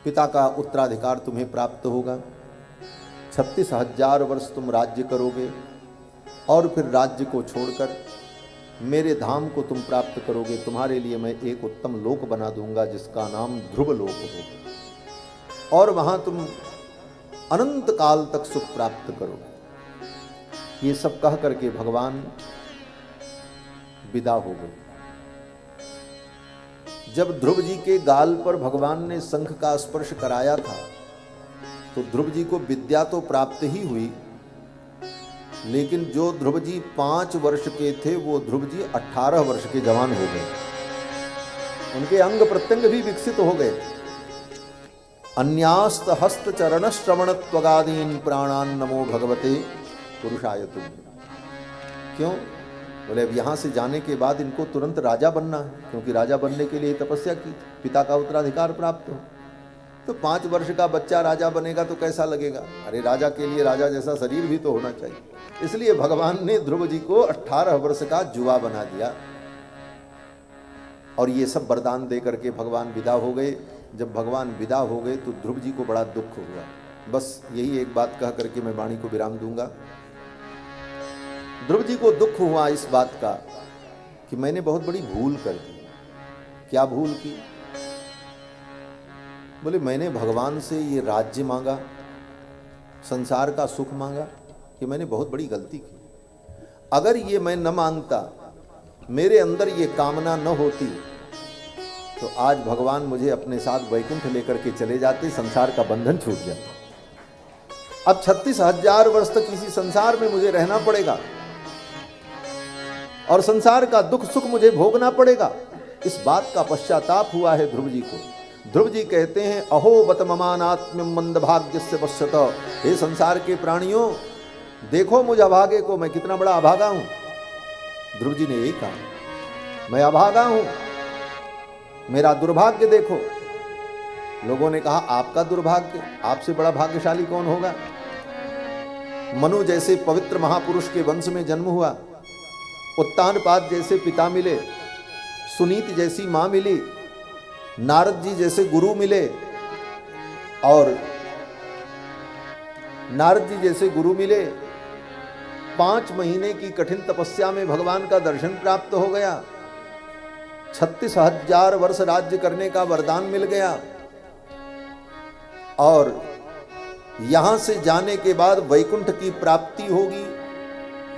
पिता का उत्तराधिकार तुम्हें प्राप्त होगा, 36,000 वर्ष तुम राज्य करोगे और फिर राज्य को छोड़कर मेरे धाम को तुम प्राप्त करोगे। तुम्हारे लिए मैं एक उत्तम लोक बना दूंगा जिसका नाम ध्रुव लोक होगा, और वहां तुम अनंत काल तक सुख प्राप्त करोगे। ये सब कह करके भगवान विदा हो गए। जब ध्रुव जी के गाल पर भगवान ने शंख का स्पर्श कराया था तो ध्रुव जी को विद्या तो प्राप्त ही हुई, लेकिन जो ध्रुव जी 5 वर्ष के थे वो ध्रुव जी 18 वर्ष के जवान हो गए। उनके अंग प्रत्यंग भी विकसित हो गए। अन्यास्त हस्त चरण श्रवण त्वगादीन प्राणान नमो भगवते पुरुषाय तुभ्यम। क्यों? बोले अब यहाँ से जाने के बाद इनको तुरंत राजा बनना है, क्योंकि राजा बनने के लिए तपस्या की, पिता का उत्तराधिकार प्राप्त हो। तो 5 वर्ष का बच्चा राजा बनेगा तो कैसा लगेगा? अरे राजा के लिए राजा जैसा शरीर भी तो होना चाहिए। इसलिए भगवान ने ध्रुव जी को 18 वर्ष का जुआ बना दिया और ये सब वरदान दे करके भगवान विदा हो गए। जब भगवान विदा हो गए तो ध्रुव जी को बड़ा दुख हुआ। बस यही एक बात कह करके मैं वाणी को विराम दूंगा। ध्रुव जी को दुख हुआ इस बात का कि मैंने बहुत बड़ी भूल कर दी। क्या भूल की? बोले मैंने भगवान से ये राज्य मांगा, संसार का सुख मांगा, कि मैंने बहुत बड़ी गलती की। अगर ये मैं न मांगता, मेरे अंदर ये कामना न होती, तो आज भगवान मुझे अपने साथ वैकुंठ लेकर के चले जाते, संसार का बंधन छूट जाता। अब 36,000 वर्ष तक इसी संसार में मुझे रहना पड़ेगा और संसार का दुख सुख मुझे भोगना पड़ेगा। इस बात का पश्चाताप हुआ है ध्रुव जी को। ध्रुव जी कहते हैं अहो बत ममानात्म्यम मंदभाग्यस्य पश्यत, हे संसार के प्राणियों देखो मुझ अभागे को, मैं कितना बड़ा अभागा हूं। ध्रुव जी ने यही कहा मैं अभागा हूं, मेरा दुर्भाग्य देखो। लोगों ने कहा आपका दुर्भाग्य, आपसे बड़ा भाग्यशाली कौन होगा। मनु जैसे पवित्र महापुरुष के वंश में जन्म हुआ, उत्तानपाद जैसे पिता मिले, सुनीति जैसी मां मिली, नारद जी जैसे गुरु मिले, और नारद जी जैसे गुरु मिले। 5 महीने की कठिन तपस्या में भगवान का दर्शन प्राप्त हो गया, 36,000 वर्ष राज्य करने का वरदान मिल गया, और यहां से जाने के बाद वैकुंठ की प्राप्ति होगी,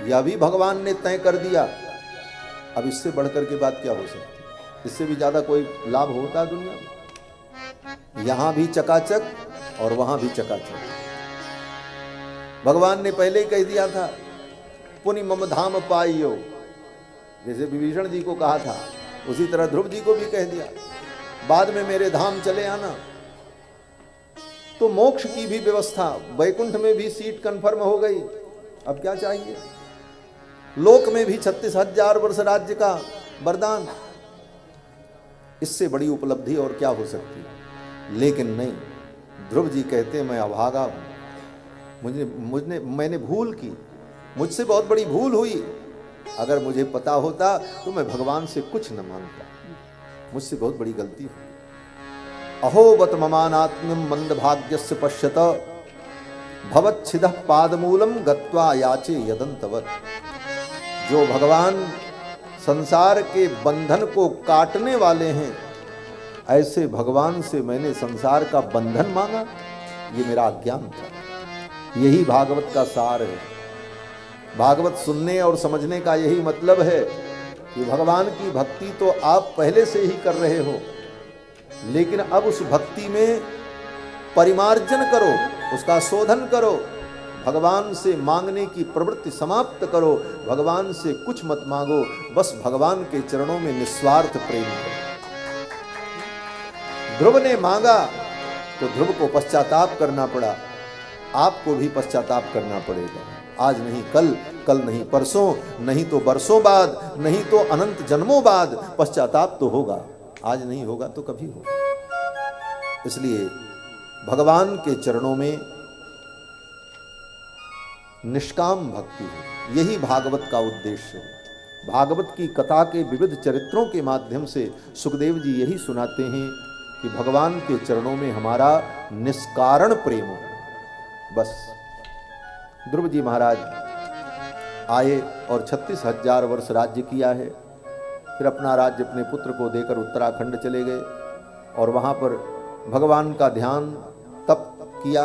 यह भी भगवान ने तय कर दिया। अब इससे बढ़कर के बात क्या हो सकती है, इससे भी ज्यादा कोई लाभ होता है दुनिया में। यहां भी चकाचक और वहां भी चकाचक। भगवान ने पहले ही कह दिया था पुनि मम धाम पाइयो, जैसे विभीषण जी को कहा था उसी तरह ध्रुव जी को भी कह दिया बाद में मेरे धाम चले आना। तो मोक्ष की भी व्यवस्था, वैकुंठ में भी सीट कंफर्म हो गई, अब क्या चाहिए। लोक में भी 36,000 वर्ष राज्य का वरदान, इससे बड़ी उपलब्धि और क्या हो सकती है। लेकिन नहीं, ध्रुव जी कहते मैं अभागा हूं, मैंने भूल की, मुझसे बहुत बड़ी भूल हुई। अगर मुझे पता होता तो मैं भगवान से कुछ न मांगता, मुझसे बहुत बड़ी गलती हुई। अहो बत ममानात्म्यम मंदभाग्यस्य पश्यत भवच्छिदः पादमूलम गत्वा याचे यदंतवत। जो भगवान संसार के बंधन को काटने वाले हैं, ऐसे भगवान से मैंने संसार का बंधन मांगा, ये मेरा अज्ञान था। यही भागवत का सार है। भागवत सुनने और समझने का यही मतलब है कि भगवान की भक्ति तो आप पहले से ही कर रहे हो, लेकिन अब उस भक्ति में परिमार्जन करो, उसका शोधन करो, भगवान से मांगने की प्रवृत्ति समाप्त करो, भगवान से कुछ मत मांगो, बस भगवान के चरणों में निस्वार्थ प्रेम करो। ध्रुव ने मांगा तो ध्रुव को पश्चाताप करना पड़ा, आपको भी पश्चाताप करना पड़ेगा। आज नहीं कल, कल नहीं परसों, नहीं तो बरसों बाद, नहीं तो अनंत जन्मों बाद पश्चाताप तो होगा। आज नहीं होगा तो कभी होगा। इसलिए भगवान के चरणों में निष्काम भक्ति हो, यही भागवत का उद्देश्य है। भागवत की कथा के विविध चरित्रों के माध्यम से सुखदेव जी यही सुनाते हैं कि भगवान के चरणों में हमारा निष्कारण प्रेम हो। बस ध्रुव जी महाराज आए और 36,000 वर्ष राज्य किया है, फिर अपना राज्य अपने पुत्र को देकर उत्तराखंड चले गए और वहाँ पर भगवान का ध्यान तप किया।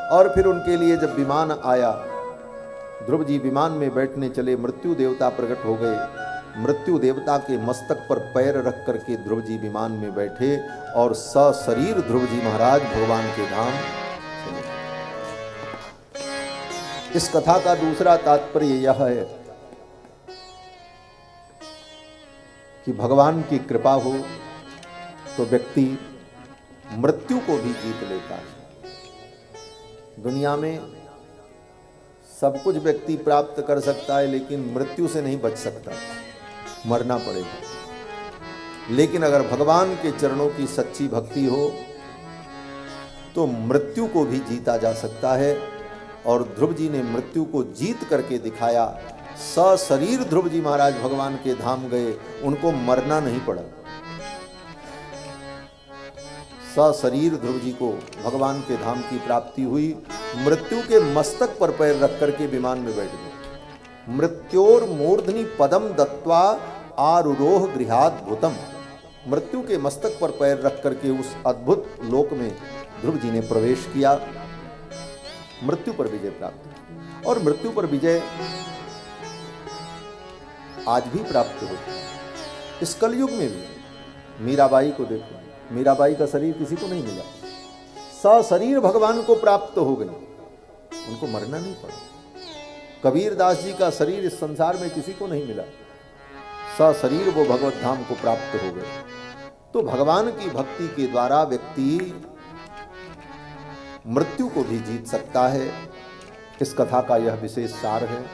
और फिर उनके लिए जब विमान आया, ध्रुव जी विमान में बैठने चले, मृत्यु देवता प्रकट हो गए। मृत्यु देवता के मस्तक पर पैर रख करके ध्रुव जी विमान में बैठे और सशरीर ध्रुव जी महाराज भगवान के धाम चले। इस कथा का दूसरा तात्पर्य यह है कि भगवान की कृपा हो तो व्यक्ति मृत्यु को भी जीत लेता है। दुनिया में सब कुछ व्यक्ति प्राप्त कर सकता है, लेकिन मृत्यु से नहीं बच सकता, मरना पड़ेगा। लेकिन अगर भगवान के चरणों की सच्ची भक्ति हो तो मृत्यु को भी जीता जा सकता है। और ध्रुव जी ने मृत्यु को जीत करके दिखाया। सशरीर ध्रुव जी महाराज भगवान के धाम गए, उनको मरना नहीं पड़ा। सशरीर ध्रुव जी को भगवान के धाम की प्राप्ति हुई। मृत्यु के मस्तक पर पैर रख करके विमान में बैठ गए। मृत्योर मूर्धनि पदम दत्वा आरुरोह गृहाद्भुतम। मृत्यु के मस्तक पर पैर रख करके उस अद्भुत लोक में ध्रुव जी ने प्रवेश किया, मृत्यु पर विजय प्राप्त की। और मृत्यु पर विजय आज भी प्राप्त होती है, इस कलयुग में भी। मीराबाई को देखो, मीराबाई का शरीर किसी को नहीं मिला, सशरीर भगवान को प्राप्त हो गई, उनको मरना नहीं पड़ा। कबीर दास जी का शरीर इस संसार में किसी को नहीं मिला, सशरीर वो भगवत धाम को प्राप्त हो गए। तो भगवान की भक्ति के द्वारा व्यक्ति मृत्यु को भी जीत सकता है। इस कथा का यह विशेष सार है।